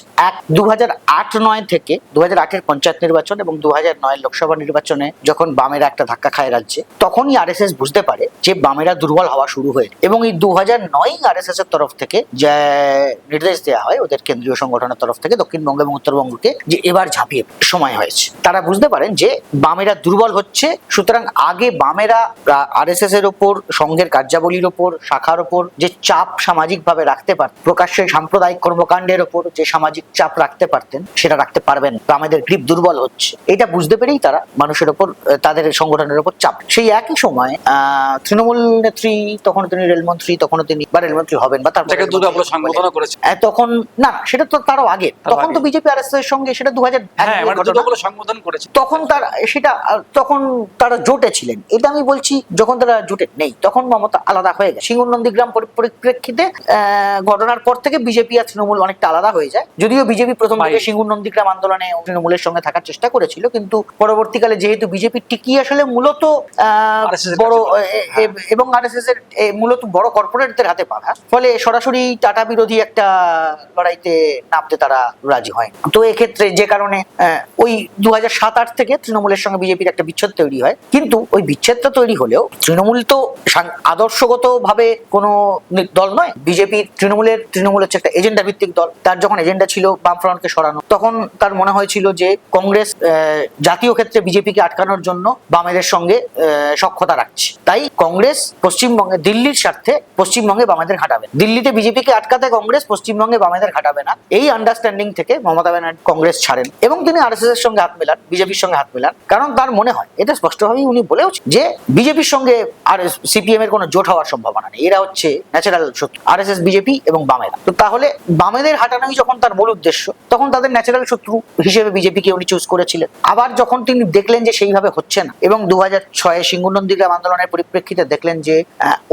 [SPEAKER 2] 2008-9 থেকে 2008-এর পঞ্চায়েত নির্বাচন এবং 2009-এর লোকসভা নির্বাচনে যখন বামেরা একটা ধাক্কা খায় রাজ্যে, তখনই আরএসএস বুঝতে পারে যে বামেরা দুর্বল হওয়া শুরু হয়েছে। এবং এই 2009 আরএসএস এর তরফ থেকে যে নির্দেশ দেওয়া হয় ওদের কেন্দ্রীয় সংগঠনের তরফ থেকে দক্ষিণবঙ্গ এবং উত্তরবঙ্গকে, যে এবার ঝাঁপিয়ে সময় হয়েছে। তারা বুঝতে পারেন যে বামেরা দুর্বল হচ্ছে, সুতরাং আগে বামেরা আরএসএস এর ওপর, সংঘের কার্যাবলীর ওপর, শাখার ওপর যে চাপ সামাজিকভাবে রাখতে পারত, প্রকাশ্যে সাম্প্রদায়িক কর্মকাণ্ডের ওপর যে সামাজিক চাপ রাখতে পারতেন, সেটা রাখতে পারবেন। বামেদের গ্রিপ দুর্বল হচ্ছে, এটা বুঝতে পেরেই তারা মানুষের ওপর, তাদের সংগঠনের ওপর চাপ। সেই একই সময় তৃণমূল নেত্রী, তখন তিনি রেলমন্ত্রী, তখন তিনি বা রেলমন্ত্রী হবেন বা তারপরে
[SPEAKER 1] সংবোধনা করেছে,
[SPEAKER 2] তখন না, সেটা তো তারও আগে, তখন তো বিজেপি আরএসএস এর সঙ্গে সেটা 2001
[SPEAKER 1] সংবোধন করেছে।
[SPEAKER 2] তখন তখন তারা জোটে ছিলেন। এটা আমি বলছি, যখন তারা জোটে নেই তখন মমতা আলাদা হয়ে গেছে। সিঙ্গুর নন্দীগ্রাম পরিপ্রেক্ষিতে ঘটনার পর থেকে বিজেপি আর তৃণমূল অনেকটা আলাদা হয়ে যায়। যদিও বিজেপি প্রথম থেকে সিঙ্গুর নন্দীগ্রাম আন্দোলনে তৃণমূলের সঙ্গে থাকার চেষ্টা করেছিল, কিন্তু পরবর্তীকালে যেহেতু বিজেপি টিকি আসলে মূলত বড় এবং আরএসএস এর মূলত বড় কর্পোরেটদের হাতে পাওয়া, ফলে সরাসরি টাটা বিরোধী একটা লড়াইতে নামতে তারা রাজি হয়। তো এক্ষেত্রে যে কারণে ওই 2007-8 থেকে তৃণমূলের সঙ্গে বিজেপির একটা বিচ্ছেদ তৈরি হয়। কিন্তু ওই বিচ্ছেদটা তৈরি হলেও তৃণমূল তো আদর্শগত ভাবে কোনো দল নয়। তৃণমূল হচ্ছে একটা এজেন্ডা ভিত্তিক দল। তার যখন এজেন্ডা ছিল বামফ্রন্টকে সরানো, তখন তার মনে হয়েছিল যে কংগ্রেস জাতীয় ক্ষেত্রে বিজেপিকে আটকানোর জন্য বামেদের সঙ্গে সখ্যতা রাখছে, তাই কংগ্রেস পশ্চিমবঙ্গে, দিল্লির স্বার্থে পশ্চিমবঙ্গে বামেদের ঘাটাবে, দিল্লিতে বিজেপিকে আটকাতে কংগ্রেস, পশ্চিমবঙ্গে বামেদের ঘাটাবে না। এই আন্ডারস্ট্যান্ডিং থেকে মমতা ব্যানার্জি কংগ্রেস ছাড়েন এবং তিনি আরএসএস এর সঙ্গে হাত মেলান, বিজেপির সঙ্গে হাত মেলান। কারণ তার মনে হয়, এটা স্পষ্টভাবেই উনি বলেওছেন, যে বিজেপির সঙ্গে আর সিপিএম এর কোনো জোট হওয়ার সম্ভাবনা নেই, এরা হচ্ছে ন্যাচারাল শত্রু, আরএসএস, বিজেপি এবং বামেরা। তো তাহলে বামেদের হাঁটানোই যখন তার মূল উদ্দেশ্য, তখন তাদের ন্যাচারাল শত্রু হিসেবে বিজেপিকে উনি চুজ করেছিলেন। আবার যখন তিনি দেখলেন যে সেইভাবে হচ্ছে না, এবং 2006-এ সিঙ্গুর নন্দীগ্রাম আন্দোলনের পরিপ্রেক্ষিতে দেখলেন যে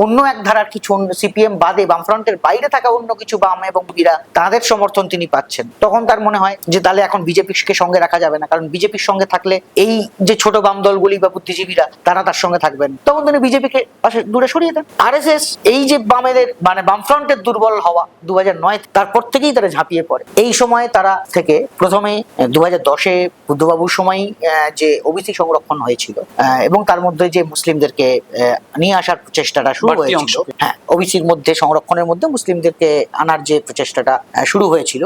[SPEAKER 2] অন্য এক ধারার কিছু, সিপিএম বাদে বামফ্রন্টের বাইরে থাকা অন্য কিছু বাম এবং বিরা, তাদের সমর্থন তিনি পাচ্ছেন, তখন তার মনে হয় যে তাহলে তাহলে এখন বিজেপিকে সঙ্গে রাখা যাবে না, কারণ বিজেপির সঙ্গে থাকলে এই যে ছোট বাম দলগুলি বা বুদ্ধিজীবীরা তারা তার সঙ্গে থাকবেন, তখন তিনি বিজেপিকে পাশে দূরে সরিয়ে দেন। আরএসএস এই যে বামেদের মানে বামফ্রন্টের দুর্বল হওয়া 2009 তারপর থেকেই তারা ঝাঁপিয়ে পড়ে। এই সময় তারা থেকে প্রথমে 2010-এ বুদ্ধবাবুর সময় যে ওবিসি সংরক্ষণ হয়েছিল এবং তার মধ্যে যে মুসলিমদেরকে নিয়ে আসার প্রচেষ্টাটা শুরু হয়েছিল, হ্যাঁ ওবিসির মধ্যে সংরক্ষণের মধ্যে মুসলিমদেরকে আনার যে প্রচেষ্টাটা শুরু হয়েছিল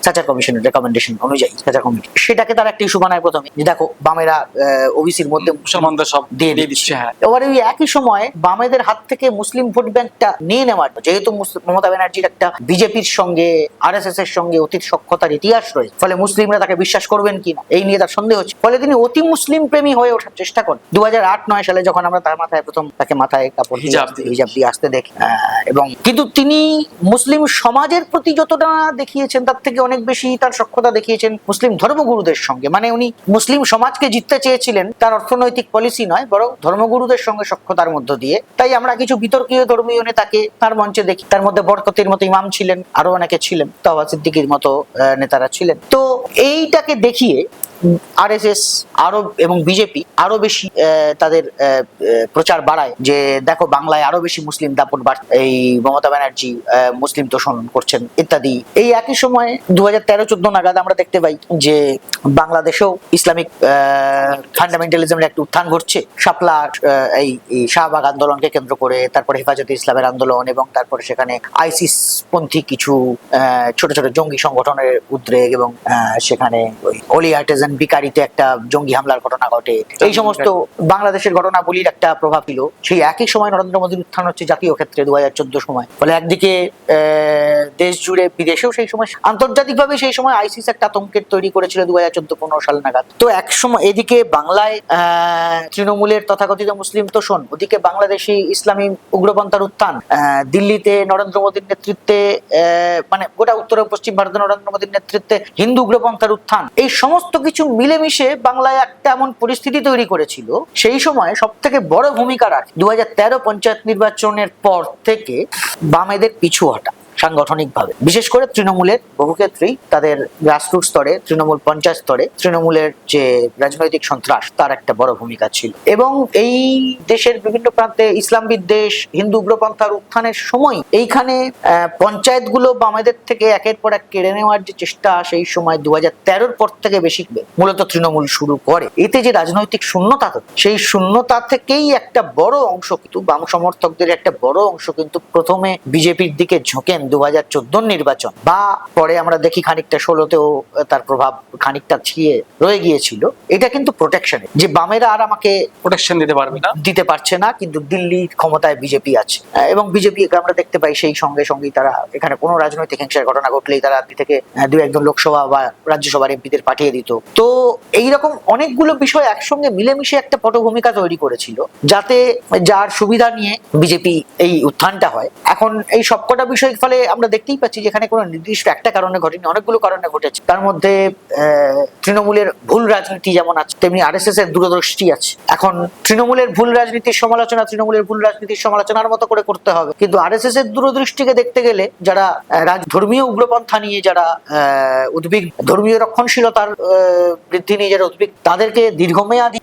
[SPEAKER 2] চাচার কমিশনের রেকমেন্ডেশন অনুযায়ী, চাচা কমিটি সেটাকে তারা একটা ইস্যু বানায় প্রথমে, যে দেখো বামেরা ওবিসির মধ্যে
[SPEAKER 1] মুসলমানদের সব দিয়ে দিচ্ছে। হ্যাঁ,
[SPEAKER 2] এবার ওই একই সময় বামেদের হাত থেকে মুসলিম ভোট ব্যাংকটা নিয়ে নেওয়ার, যেহেতু মমতা ব্যানার্জির একটা বিজেপির সঙ্গে আরএসএস এর সঙ্গে অতীত সখ্যতার ইতিহাস রয়েছে, ফলে মুসলিমরা তাকে বিশ্বাস করবেন কিনা এই নিয়ে তার সন্দেহ হচ্ছে, ফলে তিনি অতি মুসলিম প্রেমী হয়ে ওঠার চেষ্টা করেন। 2008-9 সালে যখন আমরা তার মাথায় প্রথম তাকে মাথায় কাপড় হিজাব দিয়ে আসতে দেখি, এবং কিন্তু তিনি মুসলিম সমাজের প্রতি যতটা দেখিয়েছেন তার থেকে অনেক বেশি তার সখ্যতা দেখিয়েছেন মুসলিম ধর্মগুরুদের সঙ্গে। মানে উনি মুসলিম সমাজকে জিততে চেয়েছিলেন তার অর্থনৈতিক পলিসি নয়, বরং ধর্মগুরুদের সঙ্গে সখ্যতার মধ্য দিয়ে। তাই আমরা কিছু বিতর্কীয় ধর্মীয় নেতাকে তার মঞ্চে দেখি, তার মধ্যে বরকতের মতো ইমাম ছিলেন, আরো অনেকে ছিলেন, তওবা সিদ্দিকীর মতো নেতারা ছিলেন। তো এইটাকে দেখিয়ে আরএসএস আরো এবং বিজেপি আরো বেশি তাদের প্রচার বাড়ায় যে দেখো বাংলায় আরো বেশি মুসলিম দাপট বাড়ছে, এই মমতা ব্যানার্জি মুসলিম তোষণ করছেন ইত্যাদি। এই একই সময় 2013-14 নাগাদ আমরা দেখতে পাই যে বাংলাদেশেও ইসলামিক ফান্ডামেন্টালিজমের একটা উত্থান ঘটছে। শাপলা এই শাহবাগ আন্দোলনকে কেন্দ্র করে, তারপরে হেফাজতে ইসলামের আন্দোলন, এবং তারপরে সেখানে আইসিস পন্থী কিছু ছোট ছোট জঙ্গি সংগঠনের উদ্রেক, এবং সেখানে ওই অলি আর্টিজান বিকারিতে একটা জঙ্গি হামলার ঘটনা ঘটে। এই সমস্ত বাংলাদেশের ঘটনাবলীর একটা প্রভাব ছিল। সেই একই সময় নরেন্দ্র মোদীর উত্থান হচ্ছে জাতীয় ক্ষেত্রে 2014 সময়। ফলে একদিকে দেশ জুড়ে বিদেশেও সেই সময় আন্তর্জাতিকভাবে সেই সময় আইসিস একটা আতঙ্কের তৈরি করেছিল 2014-15 সাল নাগাদ। তো এক সময় এদিকে বাংলায় তৃণমূলের তথাকথিত মুসলিম তোষণ, ওদিকে বাংলাদেশি ইসলামী উগ্রপন্থার উত্থান, দিল্লিতে নরেন্দ্র মোদীর নেতৃত্বে মানে গোটা উত্তর ও পশ্চিম ভারতে নরেন্দ্র মোদীর নেতৃত্বে হিন্দু উগ্রপন্থার উত্থান, এই সমস্ত কিছু মিলেমিশে বাংলায় একটা এমন পরিস্থিতি তৈরি করেছিল। সেই সময় সব থেকে বড় ভূমিকা রাখে 2013 পঞ্চায়েত নির্বাচনের পর থেকে বামেদের পিছু হটা সাংগঠনিকভাবে, বিশেষ করে তৃণমূলের বহু ক্ষেত্রেই তাদের গ্রাসরুট স্তরে, তৃণমূল পঞ্চায়েত স্তরে তৃণমূলের যে রাজনৈতিক সন্ত্রাস তার একটা বড় ভূমিকা ছিল। এবং এই দেশের বিভিন্ন প্রান্তে ইসলাম বিদ্বেষ, হিন্দু উগ্রপন্থার উত্থানের সময় এইখানে পঞ্চায়েতগুলো বামেদের থেকে একের পর এক কেড়ে নেওয়ার যে চেষ্টা, সেই সময় 2013-র পর থেকে বেশি মূলত তৃণমূল শুরু করে। এতে যে রাজনৈতিক শূন্যতা, সেই শূন্যতা থেকেই একটা বড় অংশ কিন্তু বাম সমর্থকদের একটা বড় অংশ কিন্তু প্রথমে বিজেপির দিকে ঝোঁকেন 2014 নির্বাচন, বা পরে আমরা দেখি খানিকটা 16-তেও তার প্রভাব খানিকটা ছিয়ে রয়ে গিয়েছিল। এটা কিন্তু প্রোটেকশনের, যে বামেরা আর আমাকে
[SPEAKER 1] প্রোটেকশন দিতে
[SPEAKER 2] পারছে না, কিন্তু দিল্লির ক্ষমতায় বিজেপি আছে, এবং বিজেপি আমরা দেখতে পাই সেই সঙ্গে সঙ্গেই তারা এখানে কোনো রাজনৈতিক হিংসার ঘটনা ঘটলেই তারা দিল্লি থেকে 2-1 লোকসভা বা রাজ্যসভার এমপিদের পাঠিয়ে দিত। তো এইরকম অনেকগুলো বিষয় একসঙ্গে মিলেমিশে একটা পটভূমিকা তৈরি করেছিল, যাতে যার সুবিধা নিয়ে বিজেপি এই উত্থানটা হয়। এখন এই সবকটা বিষয় ফলে আমরা দেখতেই পাচ্ছি যেখানে কোনো নির্দিষ্ট একটা কারণে ঘটেনি, অনেকগুলো কারণে ঘটেছে। তার মধ্যে তৃণমূলের ভুল রাজনীতি যেমন আছে, তেমনি আরএসএস এর দূরদৃষ্টি আছে। এখন তৃণমূলের ভুল রাজনীতির সমালোচনার মতো করে করতে হবে, কিন্তু আরএসএস এর দূরদৃষ্টিকে দেখতে গেলে যারা ধর্মীয় উগ্রপন্থা নিয়ে যারা উদ্বিগ্ন, ধর্মীয় রক্ষণশীলতার বৃদ্ধি নিয়ে যারা উদ্বিগ্ন, তাদেরকে দীর্ঘমেয়াদী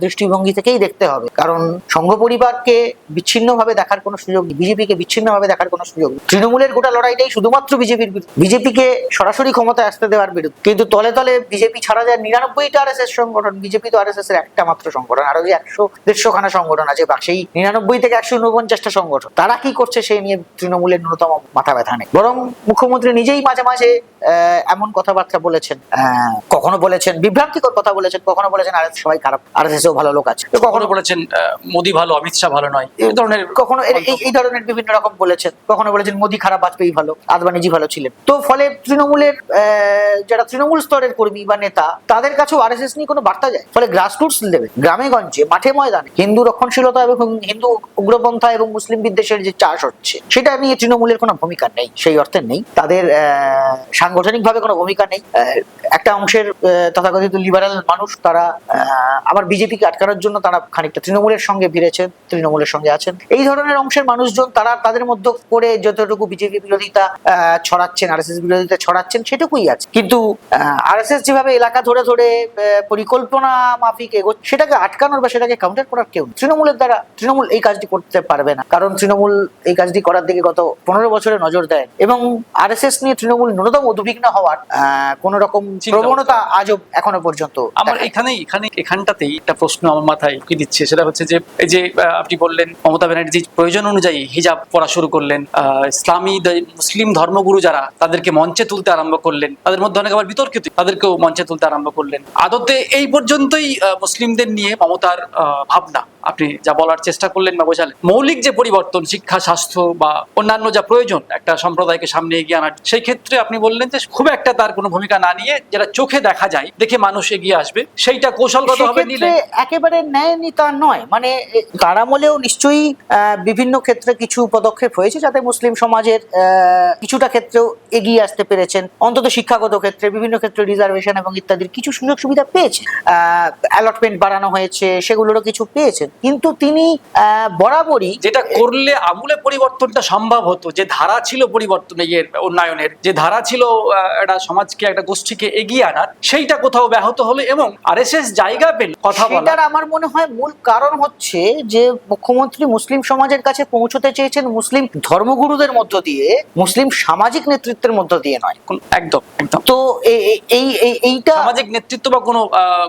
[SPEAKER 2] দৃষ্টিভঙ্গি থেকেই দেখতে হবে। কারণ সংঘ পরিবারকে বিচ্ছিন্নভাবে দেখার কোনো সুযোগ নেই, বিজেপিকে বিচ্ছিন্নভাবে দেখার কোনো সুযোগ নেই। তৃণমূলের গোটা লড়াইটাই শুধুমাত্র বিজেপির বিরুদ্ধে, বিজেপিকে সরাসরি ক্ষমতায় আসতে দেওয়ার বিরুদ্ধে। কিন্তু তলে তলে বিজেপি ছাড়া যায় 99টা আরএসএস সংগঠন, বিজেপি তো আরএসএস এর একটা মাত্র সংগঠন, আরো যে 100-150 খানা সংগঠন আছে, বা সেই 99 থেকে 149টা সংগঠন, তারা কি করছে সেই নিয়ে তৃণমূলের ন্যূনতম মাথা ব্যথা নেই। বরং মুখ্যমন্ত্রী নিজেই মাঝে মাঝে এমন কথাবার্তা বলেছেন, কখনো বলেছেন বিভ্রান্তিকর কথা বলেছেন, কখনো বলেছেন আরএসএস সবাই খারাপ, আরএসএসও ভালো লোক আছে,
[SPEAKER 1] কখনো বলেছেন মোদি ভালো অমিত শাহ ভালো নয়, এই ধরনের
[SPEAKER 2] কখনো এই ধরনের বিভিন্ন রকম বলেছেন, কখনো বলেছেন মোদি খারাপ বাজপেয়ী ভালো, আদবানিজি ভালো ছিলেন। তো ফলে তৃণমূলের যারা তৃণমূল স্তরের কর্মী বা নেতা, তাদের কাছেও আরএসএস নিয়ে কোনো বার্তা যায়। ফলে গ্রাসরুটস লেভেল, গ্রামে গঞ্জে, মাঠে ময়দানে হিন্দু রক্ষণশীলতা এবং হিন্দু উগ্রপন্থা এবং মুসলিম বিদ্বেষের যে চাষ হচ্ছে, সেটা নিয়ে তৃণমূলের কোনো ভূমিকা নেই, সেই অর্থে নেই। তাদের সাংগঠনিকভাবে কোনো ভূমিকা নেই। একটা অংশের তথাকথিত লিবারাল মানুষ তারা আবার বিজেপিকে আটকানোর জন্য তারা খানিকটা তৃণমূলের সঙ্গে ভিড়েছেন, তৃণমূলের সঙ্গে আছেন। এই ধরনের অংশের মানুষজন তারা তাদের মধ্যে করে যতটুকু বিজেপি বিরোধিতা ছড়াচ্ছেন, আরএসএস বিরোধিতা ছড়াচ্ছেন সেটুকুই আছে। কিন্তু আরএসএস যেভাবে এলাকা ধরে ধরে পরিকল্পনা মাফিক এগোচ্ছে, সেটাকে আটকানোর বা সেটাকে কাউন্টার করার কেউ তৃণমূলের দ্বারা, তৃণমূল এই কাজটি করতে পারবে না, কারণ তৃণমূল এই কাজটি করার দিকে গত 15 বছরে নজর দেয় এবং আরএসএস নিয়ে তৃণমূল ন্যূনতম উদ্বিগ্ন হওয়ার কোন রকম প্রবণতা আজও এখনো পর্যন্ত।
[SPEAKER 1] আমার এখানটাতেই একটা প্রশ্ন আমার মাথায় কি দিচ্ছে, সেটা হচ্ছে যে এই যে আপনি বললেন মমতা ব্যানার্জি প্রয়োজন অনুযায়ী হিজাব পড়া শুরু করলেন, মুসলিম ধর্মগুরু যারা তাদেরকে মঞ্চে তুলতে আরম্ভ করলেন, তাদের মধ্যে অনেক আবার বিতর্কিত, তাদেরকেও মঞ্চে তুলতে আরম্ভ করলেন। আদতে এই পর্যন্তই মুসলিমদের নিয়ে মমতার ভাবনা আপনি যা বলার চেষ্টা করলেন বা বোঝালেন। মৌলিক যে পরিবর্তন, শিক্ষা, স্বাস্থ্য বা অন্যান্য যা প্রয়োজন একটা সম্প্রদায়কে সামনে এগিয়ে আনার, সেই ক্ষেত্রে আপনি বললেন যে খুব একটা তার কোনো ভূমিকা না নিয়ে যেটা চোখে দেখা যায়, দেখে মানুষ এগিয়ে আসবে, সেইটা কৌশলগতভাবে নিলে
[SPEAKER 2] একেবারে নেয়নি তা নয়। মানে তার আমলেও নিশ্চয়ই বিভিন্ন ক্ষেত্রে কিছু পদক্ষেপ হয়েছে যাতে মুসলিম সমাজের কিছুটা ক্ষেত্রেও এগিয়ে আসতে পেরেছেন। অন্তত শিক্ষাগত ক্ষেত্রে বিভিন্ন ক্ষেত্রে রিজার্ভেশন এবং ইত্যাদির কিছু সুযোগ সুবিধা পেয়েছে, অ্যালটমেন্ট বাড়ানো হয়েছে, সেগুলোরও কিছু পেয়েছেন। কিন্তু তিনি বরাবরই
[SPEAKER 1] যেটা করলে আমূলে পরিবর্তনটা সম্ভব হতো, যে ধারা ছিল পরিবর্তনের উন্নয়নের, যে ধারা ছিল একটা সমাজকে একটা গোষ্ঠীকে এগিয়ে আনার, সেইটা কোথাও ব্যাহত হলো এবং আরএসএস জায়গা পেল কথা বলার।
[SPEAKER 2] সেটার আমার মনে হয় মূল কারণ হচ্ছে যে মুখ্যমন্ত্রী মুসলিম সমাজের কাছে পৌঁছতে চেয়েছেন মুসলিম ধর্মগুরুদের মধ্য দিয়ে, মুসলিম সামাজিক নেতৃত্বের মধ্য দিয়ে নয়।
[SPEAKER 1] একদম একদম।
[SPEAKER 2] তো এইটা
[SPEAKER 1] সামাজিক নেতৃত্ব বা কোনো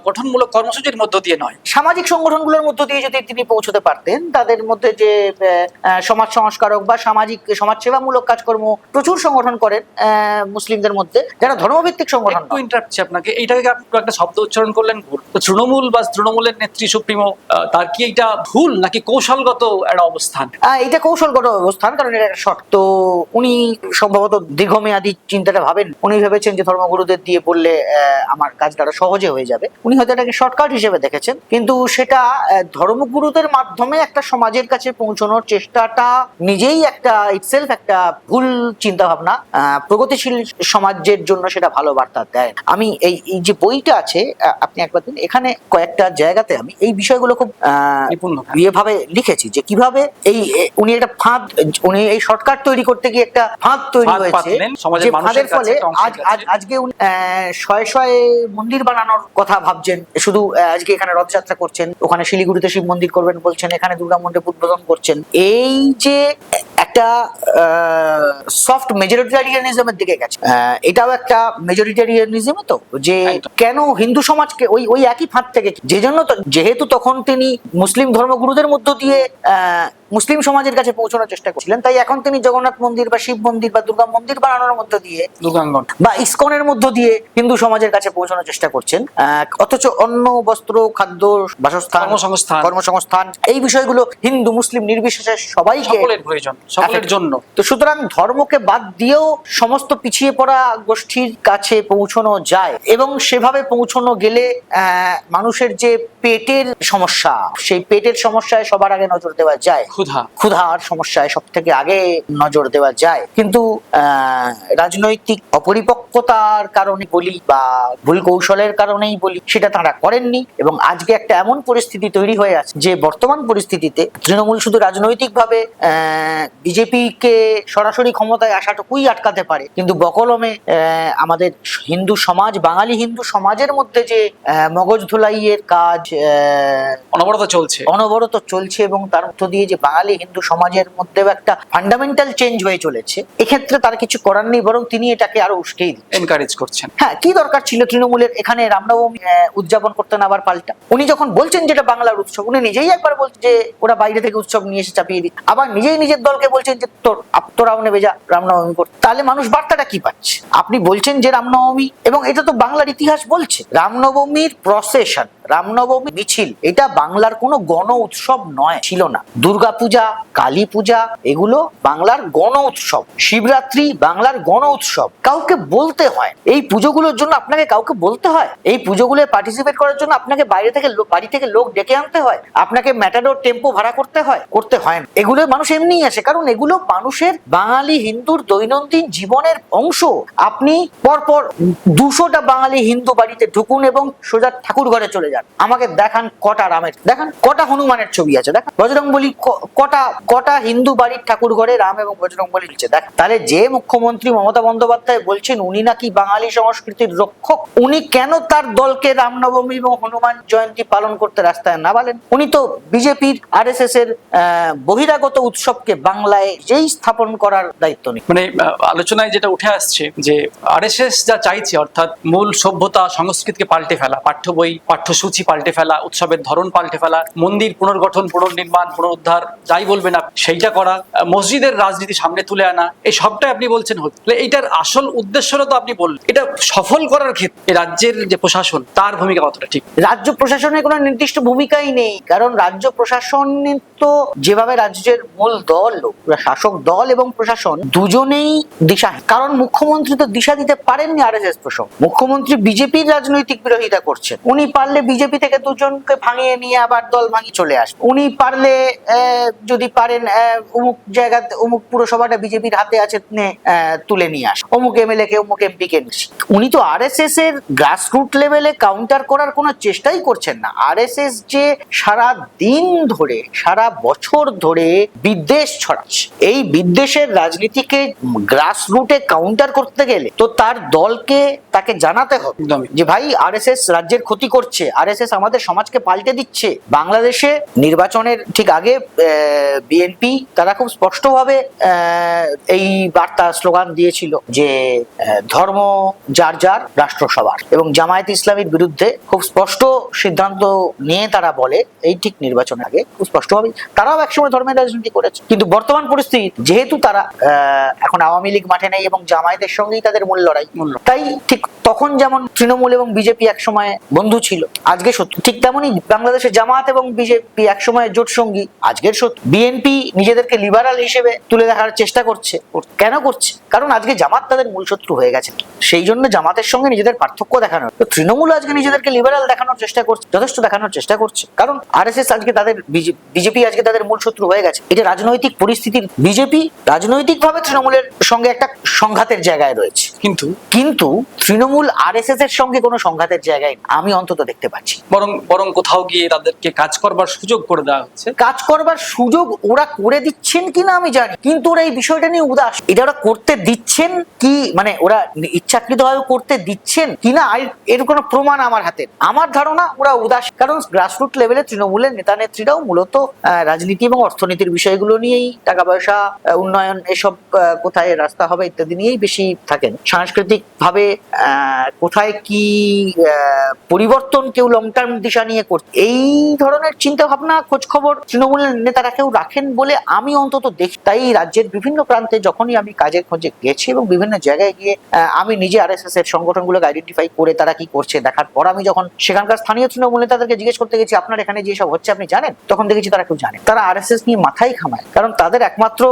[SPEAKER 1] গঠনমূলক কর্মসূচির মধ্য দিয়ে নয়,
[SPEAKER 2] সামাজিক সংগঠনগুলোর মধ্য দিয়ে যদি তিনি পৌঁছতে পারতেন, তাদের মধ্যে যে সমাজ সংস্কারক বা সামাজিক সমাজসেবামূলক কাজকর্ম প্রচুর সংগঠন করেন মুসলিমদের মধ্যে, যারা ধর্মভিত্তিক সংগঠন।
[SPEAKER 1] একটু ইন্টারাপ্ট আপনাকে, এইটাকে একটা শব্দ উচ্চারণ করলেন ভুল। তো তৃণমূল বা তৃণমূলের নেত্রী সুপ্রিমো, তার কি এটা ভুল নাকি কৌশলগত একটা অবস্থান?
[SPEAKER 2] এটা কৌশলগত অবস্থান, কারণ এটা একটা শর্ত। উনি সম্ভবত দীর্ঘমেয়াদী চিন্তাটা ভাবেন। উনি ভেবেছেন যে ধর্মগুরুদের দিয়ে বললে আমার কাজটা সহজে হয়ে যাবে। উনি হয়তো এটাকে শর্টকাট হিসেবে দেখেছেন, কিন্তু সেটা ধর্মগুরুদের মাধ্যমে একটা সমাজের কাছে পৌঁছানোর চেষ্টাটা নিজেই একটা ইটসেলফ একটা ভুল চিন্তা ভাবনা। প্রগতিশীল সমাজের জন্য সেটা ভালো বার্তা দেয়। আমি এই যে বইটা আছে, আপনি একবার দিন, এখানে কয়েকটা জায়গাতে আমি এই বিষয়গুলো খুব ভাবে লিখেছি যে কিভাবে উনি একটা ফাঁদ, উনি এই শর্টকাট তৈরি করতে গিয়ে একটা ফাঁদ তৈরি হয়েছে, যে ফাঁদের ফলে আজকে উনি শয়ে শয়ে মন্দির বানানোর কথা ভাবছেন। শুধু আজকে এখানে রথযাত্রা করছেন, ওখানে শিলিগুড়িতে শিব মন্দির করবেন বলছেন, এখানে দুর্গা মন্দির উদ্বোধন করছেন। এই যে একটা সফট মেজরিটারিয়ানিজমের দিকে গেছে, এটাও একটা মেজরিটারিয়ানিজম। তো যে কেন হিন্দু সমাজকে ওই একই ফাঁদ থেকে, যে জন্য যেহেতু তখন তিনি মুসলিম ধর্মগুরুদের মধ্য দিয়ে মুসলিম সমাজের কাছে পৌঁছানোর চেষ্টা করছিলেন, তাই এখন তিনি জগন্নাথ মন্দির বা শিব মন্দির বা দুর্গা মন্দির বানানোর মধ্য দিয়ে, দুর্গাঙ্গন বা ইসকনের মধ্য দিয়ে হিন্দু সমাজের কাছে পৌঁছানোর চেষ্টা করছেন। অথচ অন্ন, বস্ত্র, খাদ্য, বাসস্থান, কর্মসংস্থান, এই বিষয়গুলো হিন্দু মুসলিম নির্বিশেষে সবাইকে, সকলের প্রয়োজন, সকলের জন্য। তো সুতরাং ধর্মকে বাদ দিয়েও সমস্ত পিছিয়ে পড়া গোষ্ঠীর কাছে পৌঁছানো যায়, এবং সেভাবে পৌঁছানো গেলে মানুষের যে পেটের সমস্যা, সেই পেটের সমস্যায় সবার আগে নজর দেওয়া যায়। ক্ষুধার সমস্যায় সব থেকে আগে নজর দেওয়া যায়। কিন্তু রাজনৈতিক অপরিপক্কতার কারণে বলি বা ভুল কৌশলের কারণেই বলি, সেটা তারা করেননি। এবং আজকে একটা এমন পরিস্থিতি তৈরি হয়ে আছে যে বর্তমান পরিস্থিতিতে তৃণমূল শুধু রাজনৈতিকভাবে বিজেপিকে সরাসরি ক্ষমতায় আসাটুকুই আটকাতে পারে, কিন্তু বকলমে আমাদের হিন্দু সমাজ, বাঙালি হিন্দু সমাজের মধ্যে যে মগজ ধুলাইয়ের কাজ অনবরত চলছে এবং তার মধ্য দিয়ে যে বাঙালি হিন্দু সমাজের মধ্যে একটা ফান্ডামেন্টাল চেঞ্জ হয়ে চলেছে, এক্ষেত্রে তার কিছু করার নেই, বরং তিনি এটাকে আরো উস্কেই এনকারেজ করছেন। হ্যাঁ, কি দরকার ছিল তৃণমূলের এখানে রামনবমী উদযাপন করতেন আবার পাল্টা? উনি যখন বলছেন যেটা বাংলার উৎসব, উনি নিজেই একবার বলছেন যে ওরা বাইরে থেকে উৎসব নিয়ে এসে চাপিয়ে দিচ্ছে, আবার নিজেই নিজের দলকে বলছেন যে তোরাও নেবে যা রামনবমী করতে। তাহলে মানুষ বার্তাটা কি পাচ্ছে? আপনি বলছেন যে রামনবমী, এবং এটা তো বাংলার ইতিহাস বলছে রামনবমীর প্রসেশন, রামনবমী মিছিল এটা বাংলার কোনো গণ উৎসব নয়, ছিল না। দুর্গাপূজা, কালী পূজা এগুলো বাংলার গণ উৎসব, শিবরাত্রি বাংলার গণ উৎসব। কাউকে বলতে হয় এই পুজোগুলোর জন্য, আপনাকে কাউকে বলতে হয় এই পুজোগুলোয় পার্টিসিপেট করার জন্য, আপনাকে বাইরে থেকে বাড়ি থেকে লোক ডেকে আনতে হয়, আপনাকে ম্যাটাডোর টেম্পো ভাড়া করতে হয় না। এগুলো মানুষ এমনিই আসে, কারণ এগুলো মানুষের, বাঙালি হিন্দুর দৈনন্দিন জীবনের অংশ। আপনি পরপর 200টা বাঙালি হিন্দু বাড়িতে ঢুকুন এবং সোজা ঠাকুর ঘরে চলে যান, আমাকে দেখান কটা রামের, দেখান কটা হনুমানের ছবি আছে, দেখান বজরংবলী, কটা হিন্দু বাড়ির ঠাকুর ঘরে রাম এবং বজরংবলী লিখছে, দেখ। তাহলে যে মুখ্যমন্ত্রী মমতা বন্দ্যোপাধ্যায় বলছেন উনি নাকি বাঙালি সংস্কৃতির রক্ষক, উনি কেন তার দলকে রামনবমী এবং হনুমান জয়ন্তী পালন করতে রাস্তায় না বলেন? উনি তো বিজেপির RSS এর বহিরাগত উৎসবকে বাংলায় যেই স্থাপন করার দায়িত্ব নেই।
[SPEAKER 1] মানে আলোচনায় যেটা উঠে আসছে যে RSS যা চাইছে, অর্থাৎ মূল সভ্যতা সংস্কৃতিকে পাল্টে ফেলা, পাঠ্য বই পাঠ্যসূচি পাল্টে ফেলা, উৎসবের ধরন পাল্টে ফেলা, মন্দির পুনর্গঠন, পুনর্নির্মাণ, পুনরুদ্ধার যাই বলবেন সেইটা করা, মসজিদের রাজনীতি সামনে তুলে আনা, এই সবটাই আপনি বলছেন হচ্ছে। এইটার আসল উদ্দেশ্যটা তো আপনি বললেন, এটা সফল করার ক্ষেত্রে রাজ্যের যে প্রশাসন তার ভূমিকা কতটা ঠিক?
[SPEAKER 2] রাজ্য প্রশাসনের কোনো নির্দিষ্ট ভূমিকাই নেই, কারণ রাজ্য প্রশাসন তো যেভাবে রাজ্যের মূল দল, শাসক দল এবং প্রশাসন দুজনেই দিশাহীন। কারণ মুখ্যমন্ত্রী তো দিশা দিতে পারেননি RSS প্রসঙ্গ। মুখ্যমন্ত্রী বিজেপির রাজনৈতিক বিরোধিতা করছেন, উনি পারলে বিজেপি থেকে দুজনকে ভাঙিয়ে নিয়ে আবার দল ভাঙি চলে আসবেন। উনি পারলে যদি পারেন অমুক জায়গাতে, অমুক পুরসভাটা বিজেপির হাতে আছে, তুলে নিয়ে আস, অমুক MLA কে, অমুক MP কে। উনি তো RSS এর গ্রাসরুট লেভেলে কাউন্টার করার কোনো চেষ্টাই করছেন না। RSS যে সারা দিন ধরে, সারা বছর ধরে বিদ্বেষ ছড়াচ্ছে, এই বিদ্বেষের রাজনীতিকে গ্রাসরুটে কাউন্টার করতে গেলে তো তার দলকে, তাকে জানাতে হবে যে ভাই RSS রাজ্যের ক্ষতি করছে, RSS আমাদের সমাজকে পাল্টে দিচ্ছে। বাংলাদেশে নির্বাচনের ঠিক আগে BNP তারা খুব স্পষ্টভাবে এই বার্তা স্লোগান দিয়েছিল যে ধর্ম যার যার, রাষ্ট্র সবার, এবং জামায়াত ইসলামীর বিরুদ্ধে খুব স্পষ্ট সিদ্ধান্ত নিয়ে তারা বলে এই ঠিক নির্বাচনের আগে খুব স্পষ্টভাবে। তারাও একসময় ধর্মের রাজনীতি করেছে, কিন্তু বর্তমান পরিস্থিতি যেহেতু তারা এখন আওয়ামী লীগ মাঠে নেই এবং জামায়াতের সঙ্গেই তাদের মূল লড়াই, তাই ঠিক তখন যেমন তৃণমূল এবং বিজেপি একসময় বন্ধু ছিল, আজকে সত্যি ঠিক তেমনই বাংলাদেশে জামায়াত এবং বিজেপি একসময় জোট সঙ্গী, আজকের সত্যি। BNP নিজেদেরকে লিবারাল হিসেবে তুলে দেখার চেষ্টা করছে। কেন করছে? কারণ আজকে জামাত তাদের মূল শত্রু হয়ে গেছে, সেই জন্য জামাতের সঙ্গে নিজেদের পার্থক্য দেখানোর। তো তৃণমূল আজকে নিজেদেরকে লিবারাল দেখানোর চেষ্টা করছে, যথেষ্ট দেখানোর চেষ্টা করছে, কারণ RSS আজকে তাদের, বিজেপি আজকে তাদের মূল শত্রু হয়ে গেছে। এটা রাজনৈতিক পরিস্থিতির, বিজেপি রাজনৈতিকভাবে তৃণমূলের সঙ্গে একটা সংঘাতের জায়গায় রয়েছে, কিন্তু তৃণমূল RSS এর সঙ্গে কোনো সংঘাতের জায়গায় আমি অন্তত দেখতে পাচ্ছি।
[SPEAKER 1] বরং কোথাও গিয়ে তাদেরকে কাজ করবার সুযোগ করে দেওয়া হচ্ছে।
[SPEAKER 2] কাজ করবার সুযোগ ওরা করে দিচ্ছেন কিনা আমি জানি, কিন্তু ওরা এই বিষয়টা নিয়ে উদাস। এটা ওরা করতে দিচ্ছেন কি, মানে ওরা ইচ্ছাকৃতভাবে করতে দিচ্ছেন কিনা এর কোনো প্রমাণ আমার হাতে। আমার ধারণা ওরা উদাস, কারণ গ্রাসরুট লেভেলে তৃণমূলের নেতা নেত্রীরাও মূলত রাজনীতি এবং অর্থনীতির বিষয়গুলো নিয়েই, টাকা পয়সা, উন্নয়ন, এসব কোথায় রাস্তা হবে ইত্যাদি নিয়েই বেশি থাকেন। সাংস্কৃতিক ভাবে কোথায় কি পরিবর্তন কেউ লং টার্ম দিশা নিয়ে করছে, এই ধরনের চিন্তা ভাবনা খোঁজ খবর তৃণমূলের নেতারা কেউ রাখেন বলে আমি অন্তত দেখি। তাই রাজ্যের বিভিন্ন প্রান্তে যখনই আমি কাজের খোঁজে গেছি এবং বিভিন্ন জায়গায় গিয়ে আমি নিজে RSS এর সংগঠনগুলোকে আইডেন্টিফাই করে তারা কি করছে দেখার পর, আমি যখন সেখানকার স্থানীয় তৃণমূল নেতাদেরকে জিজ্ঞেস করতে গেছি আপনার এখানে যে সব হচ্ছে আপনি জানেন, তখন দেখেছি তারা কেউ জানে। তারা RSS নিয়ে মাথায় ঘামায়, কারণ তাদের একমাত্র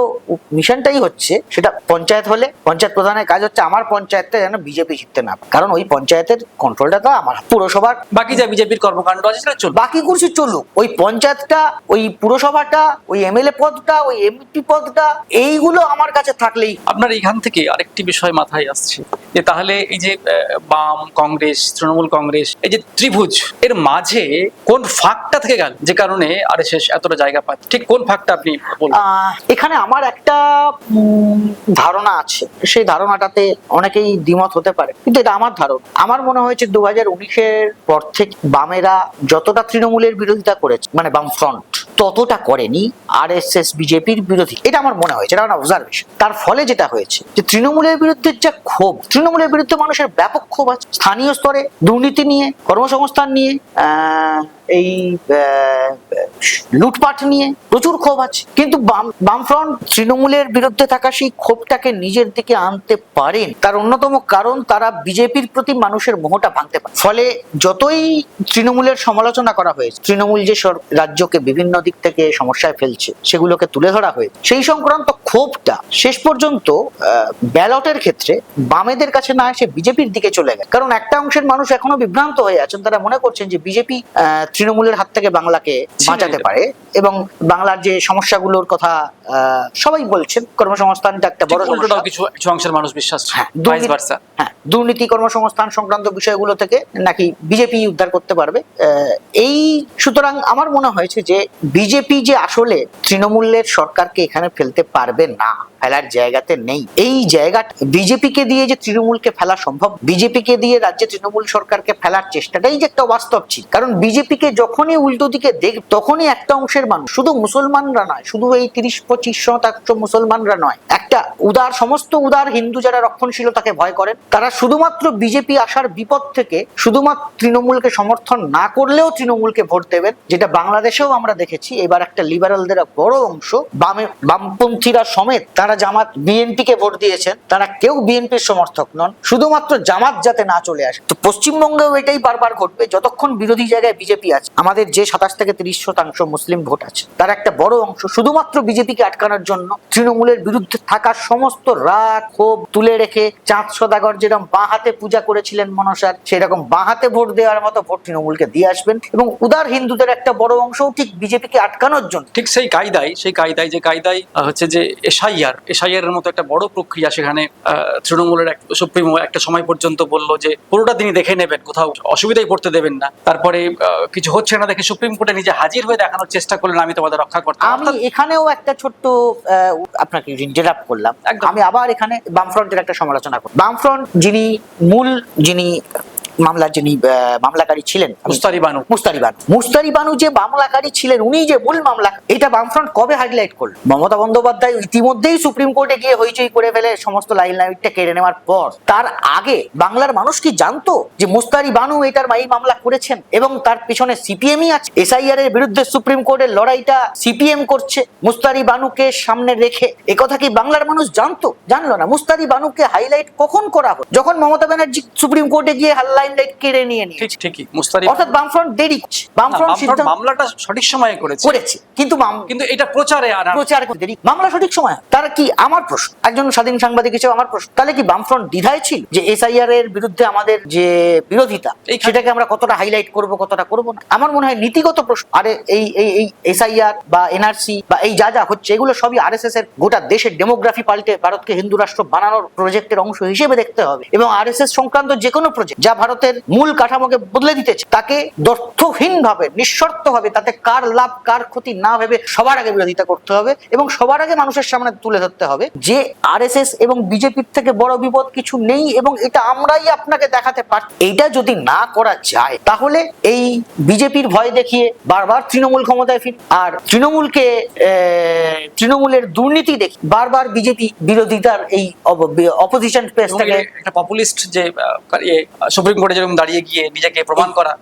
[SPEAKER 2] মিশনটাই হচ্ছে, সেটা পঞ্চায়েত হলে পঞ্চায়েত প্রধানের কাজ হচ্ছে আমার পঞ্চায়েতটা যেন বিজেপি জিততে না, কারণ ওই পঞ্চায়েতের কন্ট্রোলটা তো আমার। পুরসভার
[SPEAKER 1] বাকি যা বিজেপির কর্মকাণ্ড আছে সেটা চলবে,
[SPEAKER 2] বাকি করছি চলুক। ওই পঞ্চায়েতটা, ওই পুরসভাটা, ওই MLA পদটা, ওই MP পদটা, এইগুলো আমার কাছে থাকলেই।
[SPEAKER 1] আপনার এখান থেকে আরেকটি বিষয় মাথায় আসছে যে তাহলে এই যে বাম, কংগ্রেস, তৃণমূল কংগ্রেস, এই যে ত্রিভুজ, এর মাঝে কোন ফাঁকটা থেকে গেল যে কারণে RSS এতটা জায়গা পায়? ঠিক কোন ফাঁকটা আপনি বলবেন?
[SPEAKER 2] এখানে আমার একটা ধারণা আছে, সেই ধারণাটাতে অনেকেই দ্বিমত হতে পারে, কিন্তু এটা আমার ধারণা। আমার মনে হয়েছে 2019-এর পর থেকে বামেরা যতটা তৃণমূলের বিরোধিতা করেছে, মানে বাম ফ্রন্ট, ততটা করেনি RSS বিজেপির বিরোধী। এটা আমার মনে হয়েছে, এটা আমার অবজারভেশন। তার ফলে যেটা হয়েছে যে তৃণমূলের বিরুদ্ধে যা ক্ষোভ, তৃণমূলের বিরুদ্ধে মানুষের ব্যাপক ক্ষোভ আছে, স্থানীয় স্তরে দুর্নীতি নিয়ে, কর্মসংস্থান নিয়ে, এই লুটপাট নিয়ে প্রচুর ক্ষোভ আছে, কিন্তু বামফ্রন্ট তৃণমূলের বিরুদ্ধে থাকা সেই ক্ষোভটাকে নিজের দিকে আনতে পারেন। তার অন্যতম কারণ তারা বিজেপির প্রতি মানুষের মোহটা ভাঙতে পারে। ফলে যতই তৃণমূলের সমালোচনা করা হয়েছে, তৃণমূল যে রাজ্যকে বিভিন্ন দিক থেকে সমস্যায় ফেলছে সেগুলোকে তুলে ধরা হয়েছে, সেই সংক্রান্ত ক্ষোভটা শেষ পর্যন্ত ব্যালটের ক্ষেত্রে বামেদের কাছে না এসে বিজেপির দিকে চলে গেছে। কারণ একটা অংশের মানুষ এখনো বিভ্রান্ত হয়ে আছেন, তারা মনে করছেন যে বিজেপি তৃণমূলের হাত থেকে বাংলাকে বাঁচাতে পারে এবং বাংলার যে সমস্যাগুলোর কথা সবাই বলছেন, কর্মসংস্থানটা একটা বড় সমস্যা,
[SPEAKER 1] কিছু অংশের মানুষ বিশ্বাস,
[SPEAKER 2] দুর্নীতি কর্মসংস্থান সংক্রান্ত বিষয়গুলো থেকে নাকি বিজেপি উদ্ধার করতে পারবে। এই সুতরাং আমার মনে হয়েছে যে বিজেপি যে আসলে তৃণমূলের সরকারকে এখানে ফেলতে পারবে না, ফেলার জায়গাতে নেই। এই জায়গাটা বিজেপিকে দিয়ে যে তৃণমূলকে ফেলা সম্ভব, বিজেপিকে দিয়ে রাজ্যে তৃণমূল সরকারকে ফেলার চেষ্টাটাই যে একটা বাস্তব ছিল। কারণ বিজেপিকে যখনই উল্টো দিকে দেখ, তখনই একটা অংশের মানুষ, শুধু মুসলমানরা নয়, শুধু এই 30-25% মুসলমানরা নয়, একটা সমস্ত উদার হিন্দু যারা রক্ষণশীলতাকে ভয় করেন, তারা শুধুমাত্র বিজেপি আসার বিপদ থেকে শুধুমাত্র তৃণমূলকে সমর্থন না করলেও তৃণমূলকে ভোট দেবেন, যেটা বাংলাদেশেও আমরা দেখেছি। এবার একটা লিবারালদের বড় অংশ, বামপন্থীরা সমেত, তারা জামাত বিএনপিকে ভোট দিয়েছেন, তারা কেউ বিএনপির সমর্থক নন, শুধুমাত্র জামাত যাতে না চলে আসে। তো পশ্চিমবঙ্গেও এটাই বারবার ঘটবে, যতক্ষণ বিরোধী জায়গায় বিজেপি আছে। আমাদের যে 27-30% মুসলিম ভোট আছে, তার একটা বড় অংশ শুধুমাত্র বিজেপিকে আটকানোর জন্য তৃণমূলের বিরুদ্ধে থাকার সমস্ত রাগ ক্ষোভ তুলে রেখে, চাঁদ সদাগর যেরকম বাঁ হাতে পূজা করেছিলেন মনসার, সেরকম বাঁ হাতে ভোট দেওয়ার মতো ভোট তৃণমূলকে দিয়ে আসবেন। এবং উদার হিন্দুদের একটা বড় অংশও ঠিক বিজেপিকে আটকানোর জন্য,
[SPEAKER 1] ঠিক সেই কায়দায় হচ্ছে যে এসআইআর এর মতো একটা বড় প্রক্রিয়া, সেখানে তৃণমূলের সুপ্রিমো একটা সময় পর্যন্ত বলল যে পুরোটা তিনি দেখে নেবেন, কোথাও অসুবিধায় পড়তে দেবেন না। তারপরে কিছু হচ্ছে না দেখে সুপ্রিম কোর্টে নিজে হাজির হয়ে দেখানোর চেষ্টা করলেন, আমি তোমাদের রক্ষা করতে।
[SPEAKER 2] আমি এখানেও একটা ছোট্ট আপনাকে ইন্টারাপ্ট করলাম, আমি আবার এখানে বামফ্রন্টের একটা সমালোচনা করি। বামফ্রন্ট যিনি মামলাকারী ছিলেন, মুস্তারি বানু যে মামলাকারী ছিলেন, উনি যে মূল মামলা, এটা বামফ্রন্ট কবে হাইলাইট করলো? মমতা বন্দ্যোপাধ্যায় ইতিমধ্যেই সুপ্রিম কোর্টে গিয়ে হইচই করে ফেলে সমস্ত লাইটটা কেড়ে নেওয়ার পর। তার আগে বাংলার মানুষ কি জানতো যে মুস্তারি বানু এটার এই মামলা করেছেন এবং তার পিছনে সিপিএমই আছে? এসআইআর এর বিরুদ্ধে সুপ্রিম কোর্টের লড়াইটা সিপিএম করছে মুস্তারি বানুকে সামনে রেখে। একথা কি বাংলার মানুষ জানতো? জানলো না। মুস্তারি বানুকে হাইলাইট কখন করা হলো? যখন মমতা ব্যানার্জি সুপ্রিম কোর্টে গিয়ে কেড়ে নিয়ে নিয়েছে।
[SPEAKER 1] ঠিকই, মুস্তারি
[SPEAKER 2] অর্থাৎ বামফ্রন্ট দেরি করছে। বামফ্রন্ট মামলাটা
[SPEAKER 1] সঠিক সময়ে করেছে,
[SPEAKER 2] কিন্তু
[SPEAKER 1] এটা প্রচারে
[SPEAKER 2] দেরি। মামলা সঠিক সময়, তারা কি, আমার প্রশ্ন, একজন স্বাধীন সাংবাদিক হিসেবে আমার প্রশ্ন, তাহলে কি বামফ্রন্ট দ্বিধায় ছিল যে এসআইআর এর বিরুদ্ধে আমাদের যে বিরোধিতা, সেটাকে আমরা কতটা হাইলাইট করব, কতটা করব না? আমার মনে হয় নীতিগত প্রশ্ন। আরে এই এসআইআর বা এনআরসি বা এই যা হচ্ছে, এগুলো সবই আরএসএস এর গোটা দেশের ডেমোগ্রাফি পাল্টে ভারতকে হিন্দু রাষ্ট্র বানানোর প্রজেক্টের অংশ হিসেবে দেখতে হবে। এবং আরএসএস সংক্রান্ত যে কোনো প্রজেক্ট যা ভারতের মূল কাঠামোকে বদলে দিতেছে, তাকে দ্ব্যর্থহীন ভাবে, নিঃশর্ত ভাবে, তাতে কার লাভ কার ক্ষতি না ভেবে সবার আগে বিরোধিতা করতে হবে এবং সবার আগে মানুষের সামনে তুলে ধরতে হবে যে আরএসএস এবং বিজেপির থেকে বড় বিপদ কিছু নেই এবং এটা আমরাই আপনাকে দেখাতে পারি। এইটা যদি না করা যায়, তাহলে এই বিজেপির ভয় দেখিয়ে বারবার তৃণমূল ক্ষমতায় ফিরে, আর তৃণমূলের দুর্নীতি দেখি বারবার বিজেপি বিরোধিতার এই অপোজিশন স্পেস থেকে
[SPEAKER 1] একটা পপুলিস্ট যে সুপ্রিম কোর্টে যেরকম দাঁড়িয়ে গিয়ে নিজেকে প্রমাণ করা,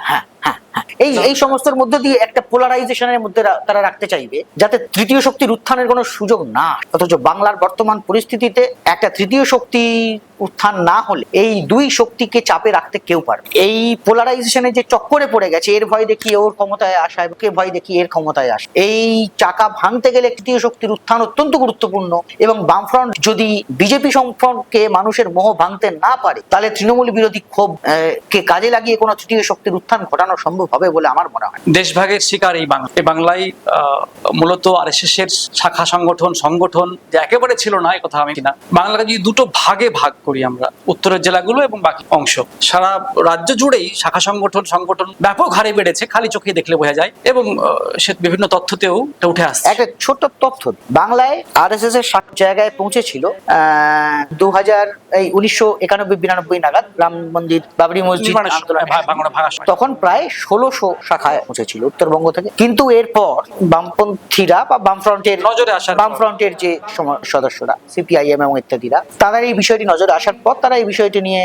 [SPEAKER 2] এই সমস্তের মধ্যে দিয়ে একটা পোলারাইজেশনের মধ্যে তারা রাখতে চাইবে, যাতে তৃতীয় শক্তির উত্থানের কোনো সুযোগ না। অথচ বাংলার বর্তমান পরিস্থিতিতে একটা তৃতীয় শক্তি উত্থান না হলে এই দুই শক্তিকে চাপে রাখতে কেউ পারবে। এই পোলারাইজেশনের যে চক্করে পড়ে গেছে, এর ভয় দেখিয়ে ওর ক্ষমতায় আসা, কে ভয় দেখিয়ে এর ক্ষমতায় আসা, এই চাকা ভাঙতে গেলে তৃতীয় শক্তির উত্থান অত্যন্ত গুরুত্বপূর্ণ। এবং বামফ্রন্ট যদি বিজেপি সম্পর্কে মানুষের মোহ ভাঙতে না পারে, তাহলে তৃণমূল বিরোধী ক্ষোভ কে কাজে লাগিয়ে কোনো তৃতীয় শক্তির উত্থান ঘটানো সম্ভব হবে বলে আমার মনে হয়।
[SPEAKER 1] দেশভাগের শিকার এই বাংলায় মূলত আরএসএস এর শাখা সংগঠন যে একেবারে ছিল না, কথা আমি কিনা। বাংলাকে যদি দুটো ভাগে ভাগ করি আমরা, উত্তরের জেলাগুলো এবং বাকি অংশ, সারা রাজ্য জুড়েই শাখা সংগঠন ব্যাপক হারে বেড়েছে, খালি চোখে দেখলে বোঝা যায় এবং সে বিভিন্ন তথ্যতেও উঠে আসছে।
[SPEAKER 2] একটা ছোট্ট তথ্য, বাংলায় আরএসএস এর জায়গায় পৌঁছেছিল 1991-92 নাগাদ রাম মন্দির বাবরি মসজিদ তখন প্রায় প্রায় 1600 শাখায় পৌঁছেছিল উত্তরবঙ্গ থেকে। কিন্তু এরপর বামপন্থীরা বা
[SPEAKER 1] নজরে আসার পর।
[SPEAKER 2] বামফ্রন্টের যে সদস্যরা সিপিআইএম এবং ইত্যাদিরা, তারা এই বিষয়টি নজরে আসার পর তারা এই বিষয়টি নিয়ে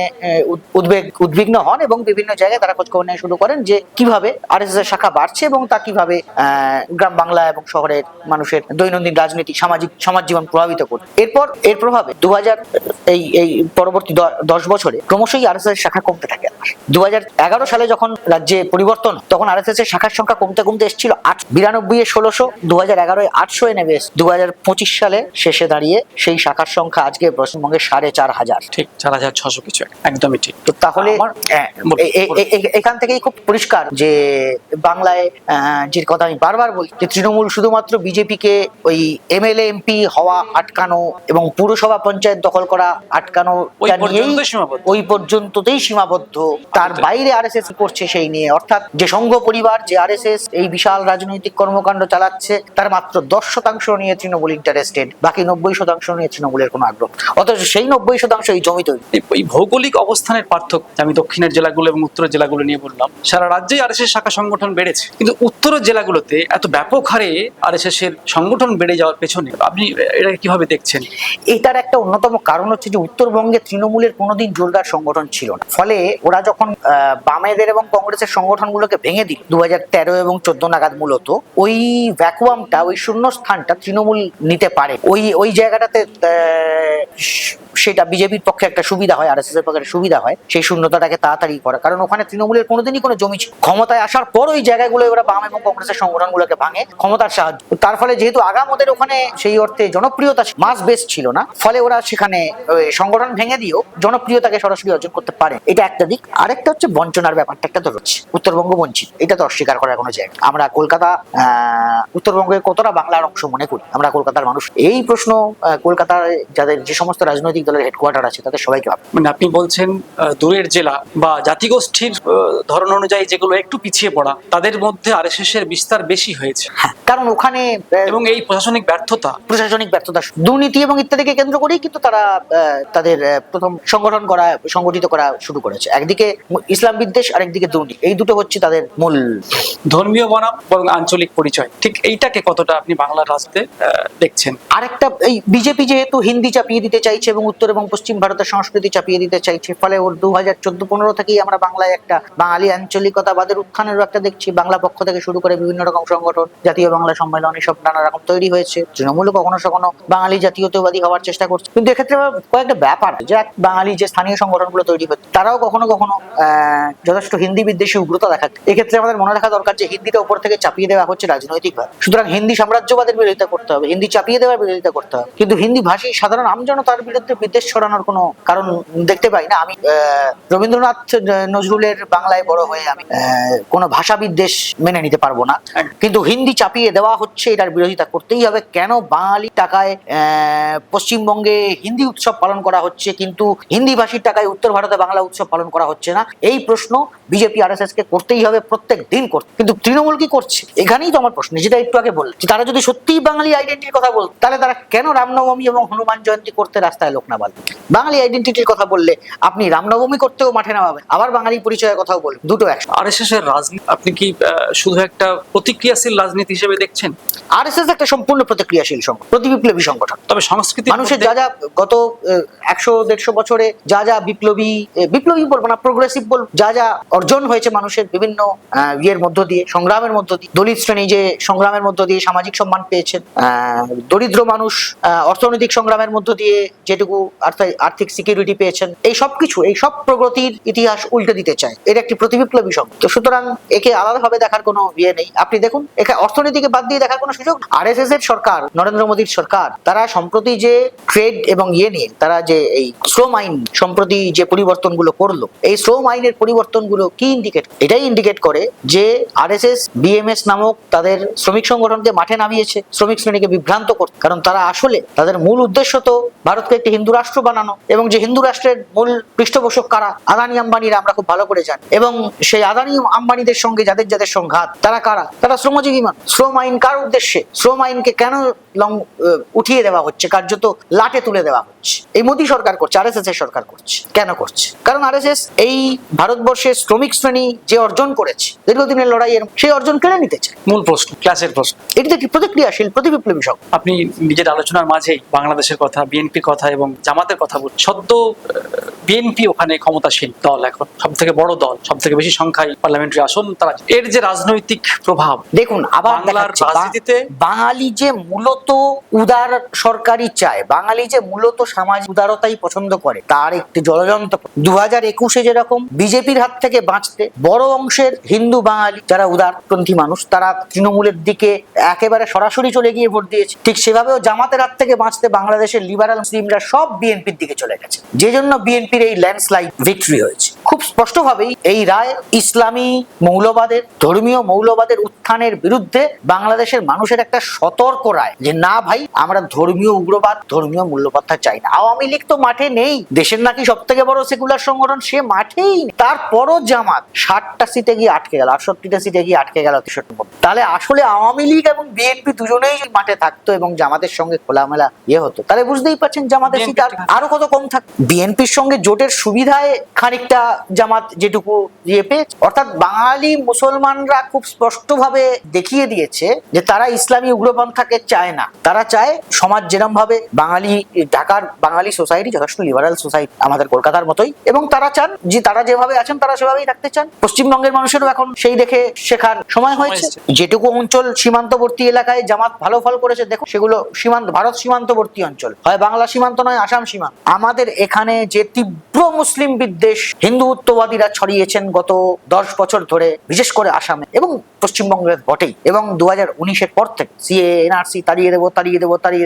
[SPEAKER 2] উদ্বিগ্ন হন এবং বিভিন্ন জায়গায় তারা খোঁজখবর নেওয়া শুরু করেন যে কিভাবে আরএসএস এর শাখা বাড়ছে এবং তা কিভাবে গ্রাম বাংলা এবং শহরের মানুষের দৈনন্দিন রাজনীতি সমাজ জীবন প্রভাবিত করে। এর প্রভাবে 2000 এই পরবর্তী 10 বছরে ক্রমশই আরএসএস এর শাখা কমতে থাকে। 2011 সালে যখন রাজ্যে পরিবর্তন, তখন আরএসএস এর শাখার সংখ্যা কমতে কমতে এসেছিল 92 এ 1600, 2011 এ 800 এ নেমে এসেছে। 2025 সালে শেষে দাঁড়িয়ে সেই শাখার সংখ্যা আজকে পশ্চিমবঙ্গে 4500।
[SPEAKER 1] ঠিক 4600 কিছু, একদমই ঠিক।
[SPEAKER 2] তো তাহলে এখান থেকেই খুব পরিষ্কার যে বাংলায় যে কথা আমি বারবার বলি যে তৃণমূল শুধুমাত্র বিজেপিকে ওই এমএলএ এমপি হওয়া আটকানো এবং পুরসভা পঞ্চায়েত দখল করা আটকানো ওই পর্যন্ততেই সীমাবদ্ধ। তার বাইরে আরএসএস করছে সেই নিয়ে, অর্থাৎ যে সংঘ পরিবার, যে আরএসএস এই বিশাল রাজনৈতিক কর্মকাণ্ড চালাচ্ছে, তার মাত্র 10% নিয়ে তৃণমূল ইন্টারেস্টেড, বাকি 90% নিয়ে তৃণমূলের কোনো আগ্রহ। অথচ সেই 90% এই জমি তৈরি।
[SPEAKER 1] এই ভৌগোলিক অবস্থানের পার্থক্য, আমি দক্ষিণের জেলাগুলো এবং উত্তরের জেলাগুলো নিয়ে বললাম, সারা রাজ্যেই আরএসএস শাখা সংগঠন বেড়েছে, কিন্তু উত্তরের জেলাগুলোতে এত ব্যাপক হারে আরএসএস এর সংগঠন বেড়ে যাওয়ার পেছনে আপনি এটা কিভাবে দেখছেন?
[SPEAKER 2] এটার একটা অন্যতম কারণ হচ্ছে যে উত্তরবঙ্গে তৃণমূলের কোনোদিন জোরদার সংগঠন ছিল না। ফলে ওরা যখন বামেদের এবং কংগ্রেসের সংগঠনগুলোকে ভেঙে দিল 2013 এবং 14 নাগাদ, মূলত ওই ভ্যাকুয়ামটা, ওই শূন্যস্থানটা তৃণমূল নিতে পারে। ওই জায়গাটাতে সেটা বিজেপির পক্ষে একটা সুবিধা হয়, আরএসএস এর পক্ষে সুবিধা হয় সেই শূন্যতাটাকে তাড়াতাড়ি করা, কারণ ওখানে তৃণমূলের কোনোদিনই কোনো জমি ছিল। ক্ষমতায় আসার পর ওই জায়গাগুলো ওরা বাম এবং কংগ্রেসের সংগঠনগুলোকে ভাঙে ক্ষমতার সাহায্য। তার ফলে যেহেতু আগাম ওদের ওখানে সেই অর্থে জনপ্রিয়তা মাস বেস ছিল না, ফলে ওরা সেখানে সংগঠন ভেঙে দিয়েও জনপ্রিয়তাকে সরাসরি অর্জন করতে পারে। এটা একটা দিক। আরেকটা হচ্ছে বঞ্চনার ব্যাপারটা একটা তো রয়েছে, উত্তরবঙ্গ বঞ্চিত, এটা তো অস্বীকার করার কোনো জায়গা। আমরা কলকাতা উত্তরবঙ্গের কতটা বাংলার অংশ মনে করি আমরা কলকাতার মানুষ, এই প্রশ্ন কলকাতার যাদের যে সমস্ত রাজনৈতিক দলের হেডকোয়ার্টার আছে তাদের সবাইকে ভাবে।
[SPEAKER 1] মানে আপনি বলছেন দূরের জেলা বা জাতিগোষ্ঠীর ধরন অনুযায়ী যেগুলো একটু পিছিয়ে পড়া, তাদের মধ্যে আরএসএস এর বিস্তার বেশি হয়েছে।
[SPEAKER 2] হ্যাঁ, কারণ ওখানে
[SPEAKER 1] এবং এই প্রশাসনিক ব্যর্থতা,
[SPEAKER 2] দুর্নীতি এবং ইত্যাদিকে কেন্দ্র করেই কিন্তু তারা তাদের প্রথম সংগঠিত করা শুরু করেছে। একদিকে ইসলাম বিদ্বেষ, আরেকদিকে দুর্নীতি, এই দুটো হচ্ছে তাদের মূল।
[SPEAKER 1] ধর্মীয় বনাম বরং আঞ্চলিক পরিচয়, ঠিক এইটাকে কতটা আপনি বাংলার রাজনীতিতে দেখছেন?
[SPEAKER 2] আরেকটা, এই বিজেপি যেহেতু হিন্দি চাপিয়ে দিতে চাইছে এবং উত্তর এবং পশ্চিম ভারতের সংস্কৃতি চাপিয়ে দিতে চাইছে, ফলে ওর 2014-15 থেকেই আমরা বাংলায় একটা বাঙালি আঞ্চলিকতাবাদের উত্থানেরও একটা দেখছি। বাংলা পক্ষ থেকে শুরু করে বিভিন্ন রকম সংগঠন, জাতীয় বাংলা সম্মেলন, এসব নানা রকম তৈরি হয়েছে। তৃণমূলও কখনো কখনো বাঙালি জাতীয়তাবাদী হওয়ার চেষ্টা করছে, কিন্তু এক্ষেত্রে কয়েকটা ব্যাপার, যে বাঙালি যে স্থানীয় সংগঠনগুলো তৈরি হচ্ছে তারাও কখনো কখনো যথেষ্ট হিন্দি বিদ্বেষী উগ্রতা দেখাচ্ছে। এক্ষেত্রে আমাদের মনে রাখা দরকার যে হিন্দিটা উপর থেকে চাপিয়ে দেওয়া হচ্ছে রাজনৈতিকভাবে। সুতরাং হিন্দি সাম্রাজ্যবাদের বিরোধিতা করতে হবে, হিন্দি চাপিয়ে দেওয়ার বিরোধিতা করতে হবে, কিন্তু হিন্দি ভাষী সাধারণ আমজনতার বিরুদ্ধে বিদ্বেষ ছড়ানোর কোনো কারণ দেখতে পাই না। আমি রবীন্দ্রনাথ নজরুলের বাংলায় বড় হয়ে আমি কোনো ভাষা বিদ্বেষ মেনে নিতে পারবো না, কিন্তু হিন্দি চাপিয়ে দেওয়া হচ্ছে, এটার বিরোধিতা করতেই হবে। কেন বাঙালি টাকায় পশ্চিমবঙ্গে হিন্দি উৎসব পালন করা হচ্ছে কিন্তু হিন্দি ভাষীর টাকায় উত্তর ভারতে বাংলা উৎসব পালন করা হচ্ছে না? এই প্রশ্ন বিজেপি আরএসএস কে করতেই হবে, প্রত্যেক দিন করতে। কিন্তু তৃণমূল কি করছে? এখানেই তো আমার প্রশ্ন, যেটা একটু আগে বলছি, তারা যদি সত্যিই বাঙালি আইডেন্টিটির কথা বলতো তাহলে তারা কেন রামনবমী এবং হনুমান জয়ন্তী করতে রাস্তায় লোক না বাড়বে? বাঙালি আইডেন্টিটির কথা বললে আপনি রামনবমী করতেও মাঠে নামাবেন, আবার বাঙালি পরিচয়ের কথাও বলবেন, দুটো একসাথে।
[SPEAKER 1] আরএসএস এর রাজনীতি আপনি কি শুধু একটা প্রতিক্রিয়াশীল রাজনীতি হিসেবে দেখছেন?
[SPEAKER 2] আরএসএস একটা সম্পূর্ণ প্রতিক্রিয়াশীল সংগঠন, প্রতিবিপ্লবী সংগঠন।
[SPEAKER 1] তবে সংস্কৃতি
[SPEAKER 2] মানুষের যা যা গত 100-150 বছরে যা যা বিপ্লবী বলবো না, প্রোগ্রেসিভ বলবো, যা যা অর্জন হয়েছে মানুষের বিভিন্ন ইয়ের মধ্য দিয়ে, সংগ্রামের মধ্য দিয়ে, দলিত শ্রেণী যে সংগ্রামের মধ্য দিয়ে সামাজিক সম্মান পেয়েছেন, দরিদ্র মানুষ অর্থনৈতিক সংগ্রামের মধ্য দিয়ে যেটুকু আর্থিক সিকিউরিটি পেয়েছেন, এই সব প্রগতির ইতিহাস উল্টে দিতে চায়। এর একটি প্রতিবিপ্লবী সংগঠন। তো সুতরাং একে আলাদাভাবে দেখার কোনো ইয়ে নেই। আপনি দেখুন, এখানে অর্থনীতিকে বাদ দিয়ে দেখার কোনো সুযোগ। আরএসএস এর সরকার, নরেন্দ্র মোদীর সরকার, তারা সম্প্রতি যে ট্রেড এবং ইয়ে নিয়ে তারা যে এই শ্রম আইন সম্প্রতি যে পরিবর্তনগুলো করলো, এই শ্রম আইনের পরিবর্তনগুলো কি ইন্ডিকেট? এটাই ইন্ডিকেট করে যে আরএসএস বিএমএস নামক তাদের শ্রমিক সংগঠনকে মাঠে নামিয়েছে শ্রমিক শ্রেণীকে বিভ্রান্ত করতে। কারণ তারা আসলে তাদের মূল উদ্দেশ্য তো ভারতকে একটি হিন্দু রাষ্ট্র বানানো, এবং যে হিন্দু রাষ্ট্রের মূল পৃষ্ঠপোষক কারা? আদানি আম্বানিরা, আমরা খুব ভালো করে জানি। এবং সেই আদানি আম্বানিদের সঙ্গে যাদের সংঘাত, তারা কারা? তারা শ্রমজীবী মানুষ। শ্রম আইন কার উদ্দেশ্যে? শ্রম আইনকে কেন উঠিয়ে দেওয়া হচ্ছে, কার্যত লাটে তুলে দেওয়া হচ্ছে। এই মোদী সরকার করছে, আরএসএস এর সরকার করছে। কেন করছে? কারণ আরএসএস এই ভারতবর্ষের শ্রমিক শ্রেণী যে অর্জন করেছে দীর্ঘদিনের লড়াইয়ের, সেই অর্জন কেড়ে নিতে চায়।
[SPEAKER 1] মূল প্রশ্ন, ক্লাসের প্রশ্ন।
[SPEAKER 2] এটি একটি প্রতিক্রিয়াশীল প্রতিবিপ্লবী শক্তি।
[SPEAKER 1] আপনি নিজের আলোচনার মাঝেই বাংলাদেশের কথা, বিএনপির কথা এবং জামাতের কথা বলছেন। সদ্য বিএনপি ওখানে ক্ষমতাসীন দল, এখন সব থেকে বড় দল, সব থেকে বেশি সংখ্যায় পার্লামেন্টারি আসন তারা। এর যে রাজনৈতিক প্রভাব
[SPEAKER 2] দেখুন, আবার
[SPEAKER 1] বাংলার রাজনীতিতে,
[SPEAKER 2] বাঙালি যে মূলত উদার সরকারি চায়, বাঙালি যে মূলত সামাজিক উদারতাই পছন্দ করে, তার একটি জলযন্ত্র 2021-এ যেরকম বিজেপির হাত থেকে বাঁচতে বড় অংশের হিন্দু বাঙালি যারা উদারপন্থী মানুষ তারা তৃণমূলের দিকে একেবারে সরাসরি চলে গিয়ে ভোট দিয়েছে, ঠিক সেভাবেও জামাতের হাত থেকে বাঁচতে বাংলাদেশের লিবারাল মুসলিমরা সব বিএনপির দিকে চলে গেছে, যে জন্য বিএনপির এই ল্যান্ডস্লাইড ভিক্টরি হয়েছে। খুব স্পষ্টভাবেই এই রায় ইসলামী মৌলবাদের, ধর্মীয় মৌলবাদের উত্থানের বিরুদ্ধে বাংলাদেশের মানুষের একটা সতর্ক রায়, যে না ভাই, আমরা ধর্মীয় উগ্রবাদ, ধর্মীয় মূল্যবোধটা চাই না। আওয়ামী লীগ তো মাঠে নেই, দেশের নাকি সব থেকে বড় সেকুলার সংগঠন, সে মাঠেই নেই। তারপরও জামাত 60টা সিটে গিয়ে আটকে গেল, 68টা সিটে গিয়ে আটকে গেল 63। তাহলে আসলে আওয়ামী লীগ এবং বিএনপি দুজনেই মাঠে থাকতো এবং জামাতের সঙ্গে খোলামেলা হতো, তাহলে বুঝতেই পারছেন জামাতের সিট আরো কত কম থাকতো। বিএনপির সঙ্গে জোটের সুবিধায় খানিকটা জামাত যেটুকু পেয়েছে, অর্থাৎ বাঙালি মুসলমানরা খুব স্পষ্টভাবে দেখিয়ে দিয়েছে যে তারা ইসলামী উগ্রপন্থাকে চায় না। তারা চায় সমাজ যেরকম ভাবে বাঙালি, ঢাকার বাঙালি সোসাইটি যথেষ্ট লিবারাল সোসাইটি আমাদের কলকাতার মতোই, এবং তারা চান যে তারা যেভাবে আছেন তারা সেভাবেই থাকতে চান। পশ্চিমবঙ্গের মানুষেরও এখন সেই দেখে শেখার সময় হয়েছে। যেটুকু অঞ্চল সীমান্তবর্তী এলাকায় জামাত ভালো ফল করেছে, দেখো সেগুলো সীমান্ত, ভারত সীমান্তবর্তী অঞ্চল, হয় বাংলা সীমান্ত নয় আসাম সীমান্ত। আমাদের এখানে যে তীব্র মুসলিম বিদ্বেষ হিন্দুত্ববাদীরা ছড়িয়েছেন গত 10 বছর ধরে, বিশেষ করে আসামে এবং পশ্চিমবঙ্গের বটেই, এবং 2019-এর পর থেকে সিএ এনআরসি তাড়িয়ে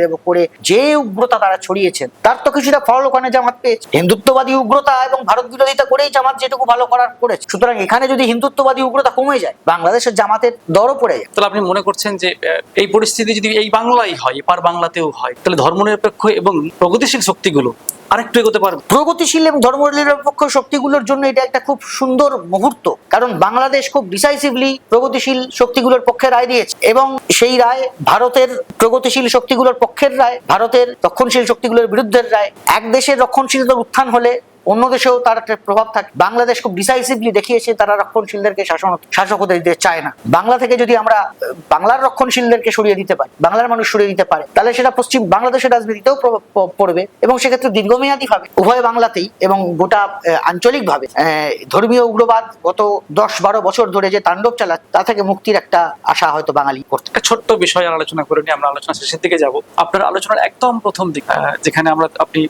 [SPEAKER 2] দেবো করে যে উগ্রতা তারা ছড়িয়েছেন, তার তো কিছুটা ফল ওখানে জামাত পেয়েছে। হিন্দুত্ববাদী উগ্রতা এবং ভারত বিরোধিতা করেই জামাত যেটুকু ভালো করার করেছে। সুতরাং এখানে যদি হিন্দুত্ববাদী উগ্রতা কমে যায়, বাংলাদেশের জামাতের দরও পড়ে যায়।
[SPEAKER 1] তাহলে আপনি মনে করছেন যে এই পরিস্থিতি যদি এই বাংলায় হয়, এপার বাংলাতেও হয়, তাহলে ধর্মনিরপেক্ষ এবং প্রগতিশীল শক্তিগুলো আরেকটু এগোতে পারবে?
[SPEAKER 2] প্রগতিশীল এবং ধর্মনিরপেক্ষ শক্তিগুলোর জন্য এটা একটা খুব সুন্দর মুহূর্ত, কারণ বাংলাদেশ খুব ডিসাইসিভলি প্রগতিশীল শক্তিগুলোর পক্ষে রায় দিয়েছে, এবং সেই রায় ভারতের প্রগতিশীল শক্তিগুলোর পক্ষের রায়, ভারতের রক্ষণশীল শক্তিগুলোর বিরুদ্ধের রায়। এক দেশের রক্ষণশীলতার উত্থান হলে অন্য দেশেও তার একটা প্রভাব থাকে। বাংলাদেশ খুব ডিসাইসিভলি দেখিয়েছে তারা রক্ষণশীলদেরকে শাসক হতে দিতে চায় না। বাংলা থেকে যদি আমরা বাংলার রক্ষণশীলদেরকে সরিয়ে দিতে পারি, বাংলার মানুষ সরিয়ে দিতে পারে, তাহলে সেটা পশ্চিম বাংলাদেশের রাজনীতিতেও প্রভাব পড়বে, এবং সেক্ষেত্রে দীর্ঘমেয়াদী ভাবে উভয় বাংলাতেই এবং গোটা আঞ্চলিকভাবে ধর্মীয় উগ্রবাদ গত 10-12 বছর ধরে যে তাণ্ডব চালাচ্ছে, তা থেকে মুক্তির একটা আশা হয়তো বাঙালি করতে।
[SPEAKER 1] একটা ছোট্ট বিষয় আলোচনা করে নিয়ে আমরা আলোচনা শেষের দিকে যাব। আপনার আলোচনার একদম প্রথম দিক, যেখানে আপনি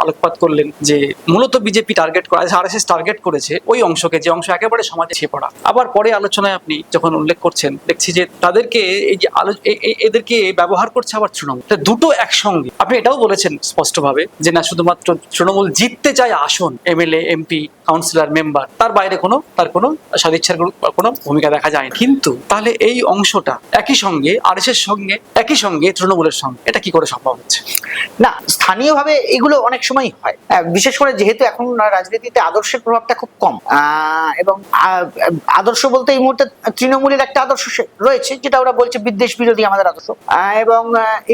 [SPEAKER 1] আলোকপাত করলেন যে মূলত বিজেপি টার্গেট করা, আরএসএস টার্গেট করেছে ওই অংশকে, যে অংশ একেবারে সমাজে ছিয়ে পড়া। আবার পরে আলোচনায় আপনি যখন উল্লেখ করছেন, দেখছি যে তাদেরকে এই যে এদেরকে ব্যবহার করছে আবার তৃণমূল, দুটো একসঙ্গে। আপনি এটাও বলেছেন স্পষ্টভাবে যে না, শুধুমাত্র তৃণমূল জিততে চায় আসন, এমএলএ, এমপি, কাউন্সিলর, মেম্বার, তার বাইরে তার কোনো সদিচ্ছার কোনো ভূমিকা দেখা যায় না। কিন্তু তাহলে এই অংশটা একই সঙ্গে আরএসএস সঙ্গে, একই সঙ্গে তৃণমূলের সঙ্গে, এটা কি করে সম্ভব হচ্ছে?
[SPEAKER 2] না, স্থানীয়ভাবে এগুলো অনেক সময় হয়, বিশেষ করে যেহেতু এখন রাজনীতিতে আদর্শের প্রভাবটা খুব কম, এবং আদর্শ বলতে এই মুহূর্তে তৃণমূলের একটা আদর্শ রয়েছে যেটা ওরা বলছে বিদ্বেষ বিরোধী আমাদের আদর্শ, এবং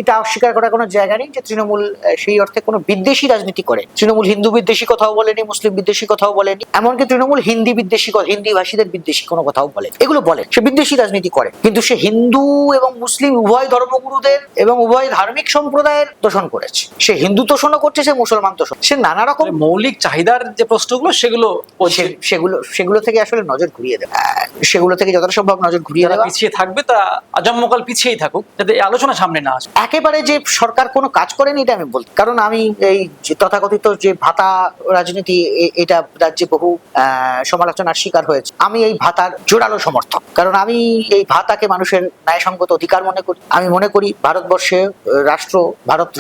[SPEAKER 2] এটা অস্বীকার করার কোনো জায়গা নেই যে তৃণমূল সেই অর্থে কোনো বিদ্বেষী রাজনীতি করে। তৃণমূল হিন্দু বিদ্বেষী কথাও বলেনি, মুসলিম বিদ্বেষী কথাও বলেনি, এমনকি তৃণমূল হিন্দি বিদ্বেষী, হিন্দি ভাষীদের বিদ্বেষী কোনো কথাও বলে, এগুলো বলে। সে বিদ্বেষী রাজনীতি করে, কিন্তু সে হিন্দু এবং মুসলিম উভয় ধর্মগুরুদের এবং উভয় ধার্মিক সম্প্রদায়ের তোষণ করেছে। সে হিন্দু তোষণও করছে, সে মুসলমান তোষণ, সে নানা রকম
[SPEAKER 1] মৌলিক চাহিদার যে প্রশ্নগুলো
[SPEAKER 2] সেগুলো থেকে আসলে নজর ঘুরিয়ে দেবে, সেগুলো থেকে যতটা সম্ভব নজর ঘুরিয়ে দেওয়া।
[SPEAKER 1] পিছিয়ে থাকবে তা আজন্মকাল পিছিয়েই থাকুক, যাতে এই আলোচনা সামনে না আসে।
[SPEAKER 2] একেবারে যে সরকার কোনো কাজ করেনি এটা আমি বলতে, কারণ আমি এই তথাকথিত যে ভাতা রাজনীতি, এটা রাজ্যে বহু সমালোচনার শিকার হয়েছে। আমি এই ভাতার জোরালো সমর্থক, কারণ আমি এই ভাতাকে মানুষের ন্যায়সঙ্গত অধিকার মনে করি। আমি মনে করি ভারত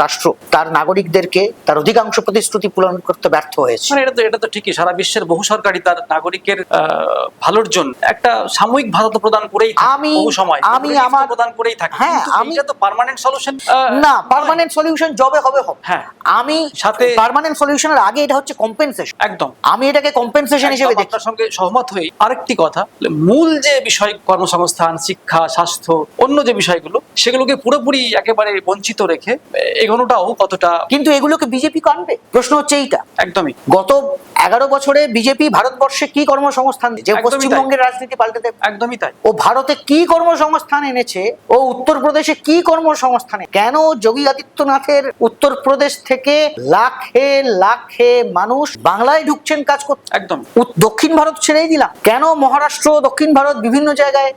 [SPEAKER 2] রাষ্ট্র তার নাগরিকদেরকে তার অধিকাংশ প্রতিশ্রুতি পূরণ করতে ব্যর্থ হয়েছে। হয়েছে।
[SPEAKER 1] মানে এটা তো ঠিকই, সারা বিশ্বের বহু সরকারই তার নাগরিকের ভালোর জন্য একটা সাময়িক ভাতা প্রদান করেই থাকে,
[SPEAKER 2] আমি-
[SPEAKER 1] বহু সময়
[SPEAKER 2] আমি
[SPEAKER 1] relief তো
[SPEAKER 2] আমার-
[SPEAKER 1] প্রদান করেই থাকে,
[SPEAKER 2] হ্যাঁ,
[SPEAKER 1] কিন্তু
[SPEAKER 2] আমি-
[SPEAKER 1] এটা তো পার্মানেন্ট সলিউশন
[SPEAKER 2] না, পার্মানেন্ট সলিউশন জবে হবে হবে।
[SPEAKER 1] হ্যাঁ,
[SPEAKER 2] আমি
[SPEAKER 1] সাথে
[SPEAKER 2] পার্মানেন্ট সলিউশনের আগে এটা হচ্ছে কম্পেনসেশন,
[SPEAKER 1] একদম
[SPEAKER 2] আমি এটাকে কম্পেনসেশন হিসেবে
[SPEAKER 1] একদম
[SPEAKER 2] দেখি।
[SPEAKER 1] আপনার সঙ্গে সহমত হই। আরেকটি কথা, মূল যে বিষয় কর্মসংস্থান, শিক্ষা, স্বাস্থ্য, অন্য যে বিষয়গুলো সেগুলোকে পুরোপুরি একেবারে বঞ্চিত রেখে এগোনোটাও কতটা,
[SPEAKER 2] কিন্তু এগুলোকে বিজেপি আনবে, প্রশ্ন হচ্ছে এইটা।
[SPEAKER 1] একদমই
[SPEAKER 2] গত 11 বছরে বিজেপি ভারতবর্ষে কি কর্মসংস্থান দিয়েছে? যে
[SPEAKER 1] একদমই তাই।
[SPEAKER 2] পশ্চিমবঙ্গের রাজনীতি পাল্টে দেবে।
[SPEAKER 1] একদমই তাই।
[SPEAKER 2] ও ভারতে কি কর্মসংস্থান এনেছে, ও উত্তরপ্রদেশে কি কর্মসংস্থানে, কেন যোগী আদিত্যনাথের উত্তরপ্রদেশ থেকে লাখে লাখে মানুষ বাংলায় ঢুকছেন কাজ করতে।
[SPEAKER 1] একদম
[SPEAKER 2] দক্ষিণ ভারত ছেড়েই দিলাম, কেন মহারাষ্ট্র, দক্ষিণ ভারত বিভিন্ন জায়গায়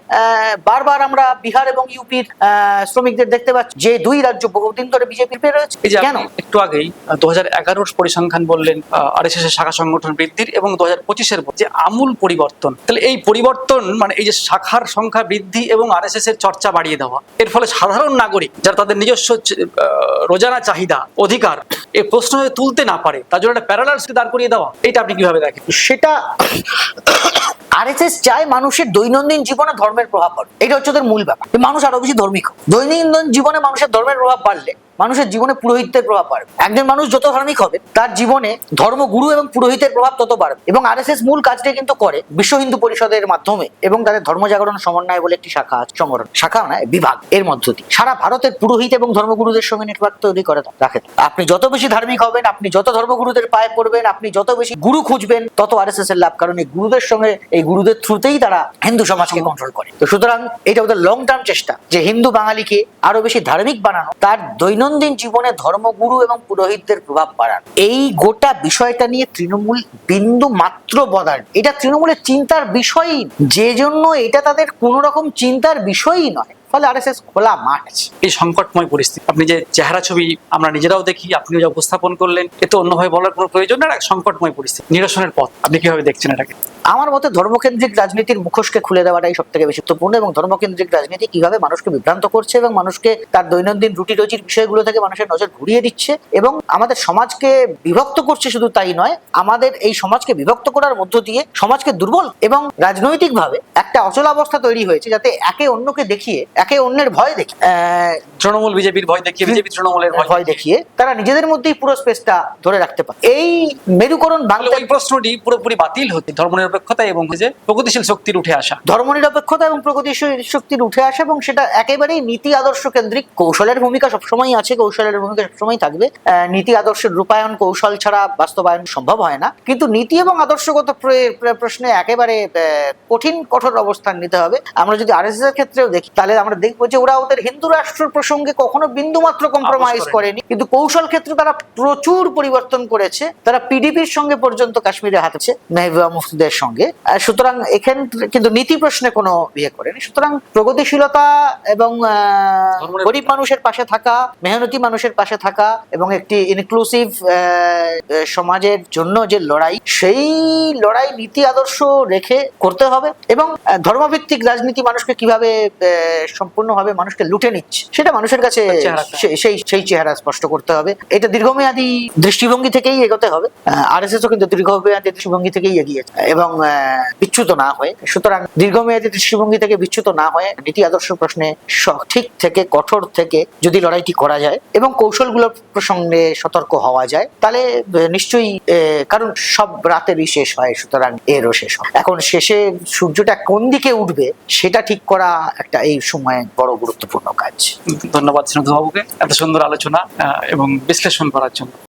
[SPEAKER 2] বারবার আমরা বিহার এবং ইউপির শ্রমিকদের দেখতে পাচ্ছি, যে দুই রাজ্য বহুদিন ধরে বিজেপি রয়েছে।
[SPEAKER 1] এই যে
[SPEAKER 2] কেন?
[SPEAKER 1] আপনি একটু আগেই 2011 পরিসংখ্যান বললেন, আরএসএস এর শাখা সংগঠন বৃদ্ধির, এবং 2025 যে আমূল পরিবর্তন, তাহলে এই পরিবর্তন মানে এই যে শাখার সংখ্যা বৃদ্ধি এবং আরএসএস এর চর্চা বাড়িয়ে দেওয়া, এর ফলে সাধারণ নাগরিক যারা তাদের নিজস্ব রোজানা চাহিদা, অধিকার এই প্রশ্ন হয়ে তুলতে না পারে, তার জন্য একটা প্যারালাল দাঁড় করিয়ে দেওয়া, এটা আপনি কিভাবে দেখেন?
[SPEAKER 2] সেটা আরএসএস চায় মানুষের দৈনন্দিন জীবনে ধর্মের প্রভাব পড়ে, এটা হচ্ছে ওদের মূল ব্যাপার। মানুষ আরো বেশি ধার্মিক হোক। দৈনন্দিন জীবনে মানুষের ধর্মের প্রভাব বাড়লে মানুষের জীবনে পুরোহিতের প্রভাব বাড়বে। একজন মানুষ যত ধার্মিক হবে তার জীবনে ধর্মগুরু এবং পুরোহিতের প্রভাব তত বাড়বে। এবং আরএসএস মূল কাজটা কিন্তু করে বিশ্ব হিন্দু পরিষদের মাধ্যমে এবং তাদের ধর্ম জাগরণ সমন্বয় বলে একটি শাখা আছে, সংগঠন, শাখা নয় বিভাগ, এর মধ্য দিয়ে সারা ভারতের পুরোহিত এবং ধর্মগুরুদের সঙ্গে নেটওয়ার্ক তৈরি করে রাখে। আপনি যত বেশি ধার্মিক হবেন, আপনি যত ধর্মগুরুদের পায়ে পড়বেন, আপনি যত বেশি গুরু খুঁজবেন, তত আরএসএস এর লাভ। কারণ এই গুরুদের সঙ্গে, এই গুরুদের থ্রুতেই তারা হিন্দু সমাজকে কন্ট্রোল করে। তো সুতরাং এটা ওদের লং টার্ম চেষ্টা যে হিন্দু বাঙালিকে আরো বেশি ধার্মিক বানানো, তার দৈনন্দিন জীবনে ধর্মগুরু এবং পুরোহিতদের প্রভাব বাড়ানো। এই গোটা বিষয়টা নিয়ে তৃণমূল বিন্দু মাত্র বদার, এটা তৃণমূলের চিন্তার বিষয়ই, যে জন্য এটা তাদের কোন রকম চিন্তার বিষয়ই নয়। ফলে আরএসএস খোলা মাঠ আছে।
[SPEAKER 1] এই সংকটময় পরিস্থিতি, আপনি যে চেহারা ছবি আমরা নিজেরাও দেখি, আপনিও যা উপস্থাপন করলেন, এতে অন্যভাবে বলার কোনো প্রয়োজন নেই। সংকটময় পরিস্থিতি নিরসনের পথ আপনি কিভাবে দেখছেন এটাকে?
[SPEAKER 2] আমার মতে ধর্মকেন্দ্রিক রাজনীতির মুখোশকে খুলে দেওয়াটাই সব থেকে বেশি গুরুত্বপূর্ণ। এবং ধর্মকেন্দ্রিক রাজনীতি কিভাবে মানুষকে বিভ্রান্ত করছে এবং মানুষকে তার দৈনন্দিন রুটি রুচির বিষয়গুলো থেকে মানুষের নজর ঘুরিয়ে দিচ্ছে এবং আমাদের সমাজকে বিভক্ত করছে। শুধু তাই নয়, আমাদের এই সমাজকে বিভক্ত করার মধ্য দিয়ে সমাজকে দুর্বল এবং রাজনৈতিকভাবে একটা অচলাবস্থা তৈরি হয়েছে, যাতে একে অন্যকে দেখিয়ে, একে অন্যের ভয় দেখিয়ে,
[SPEAKER 1] তৃণমূল বিজেপির ভয় দেখিয়ে, বিজেপি তৃণমূলের
[SPEAKER 2] ভয় দেখিয়ে তারা নিজেদের মধ্যেই পুরো স্পেসটা ধরে রাখতে পারে। এই মেরুকরণ
[SPEAKER 1] তাহলে ওই প্রশ্নটি পুরোপুরি বাতিল হচ্ছে, ধর্মনিরপেক্ষতা এবং যে প্রগতিশীল শক্তির উঠে আসা।
[SPEAKER 2] ধর্মনিরপেক্ষতা এবং প্রগতিশীল শক্তির উঠে আসা, এবং সেটা একেবারেই নীতি আদর্শ কেন্দ্রিক। কৌশলের ভূমিকা সবসময় আছে, কৌশলের ভূমিকা সবসময় থাকবে। নীতি আদর্শের রূপায়ণ কৌশল ছাড়া বাস্তবায়ন সম্ভব হয় না। কিন্তু নীতি এবং আদর্শগত প্রশ্নে একেবারে কঠোর অবস্থান নিতে হবে। আমরা যদি আরএসএস এর ক্ষেত্রেও দেখি, তাহলে আমরা দেখবো যে ওরা ওদের হিন্দু রাষ্ট্রের প্রসঙ্গে কখনো বিন্দুমাত্র কম্প্রোমাইজ করেনি, কিন্তু কৌশল ক্ষেত্রে তারা প্রচুর পরিবর্তন করেছে। তারা পিডিপির সঙ্গে পর্যন্ত কাশ্মীরে হাতেছে, মেহবুবা মুফতিদের সঙ্গে। সুতরাং এখানে কিন্তু নীতি প্রশ্নে কোনো ইয়ে করেনি। সুতরাং প্রগতিশীলতা এবং গরিব মানুষের পাশে থাকা, মেহনতি মানুষের পাশে থাকা এবং একটি ইনক্লুসিভ সমাজের জন্য যে লড়াই, সেই লড়াই নীতি আদর্শ রেখে করতে হবে। এবং ধর্মভিত্তিক রাজনীতি মানুষকে কিভাবে সম্পূর্ণভাবে মানুষকে লুটে নিচ্ছে, সেটা মানুষের কাছে সেই চেহারা স্পষ্ট করতে হবে। এটা দীর্ঘমেয়াদী দৃষ্টিভঙ্গি থেকেই এগোতে হবে। আরএসএসও কিন্তু দীর্ঘমেয়াদী দৃষ্টিভঙ্গি থেকেই এগিয়েছে এবং বিচ্যুত না হয়ে। সুতরাং দীর্ঘমেয়াদী দৃষ্টিভঙ্গি থেকে বিচ্যুত না হয়ে নীতি আদর্শ প্রশ্নে সঠিক থেকে, কঠোর থেকে যদি লড়াইটি করা যায় এবং কৌশলগুলোর প্রসঙ্গে সতর্ক হওয়া যায়, তাহলে নিশ্চয়ই, কারণ সব রাতেরই শেষ হয়, সুতরাং এরও শেষ হয়। এখন শেষে সূর্যটা কোন দিকে উঠবে সেটা ঠিক করা একটা এই সময় বড় গুরুত্বপূর্ণ কাজ।
[SPEAKER 1] ধন্যবাদ স্নেহবাবুকে এত সুন্দর আলোচনা এবং বিশ্লেষণ করার জন্য।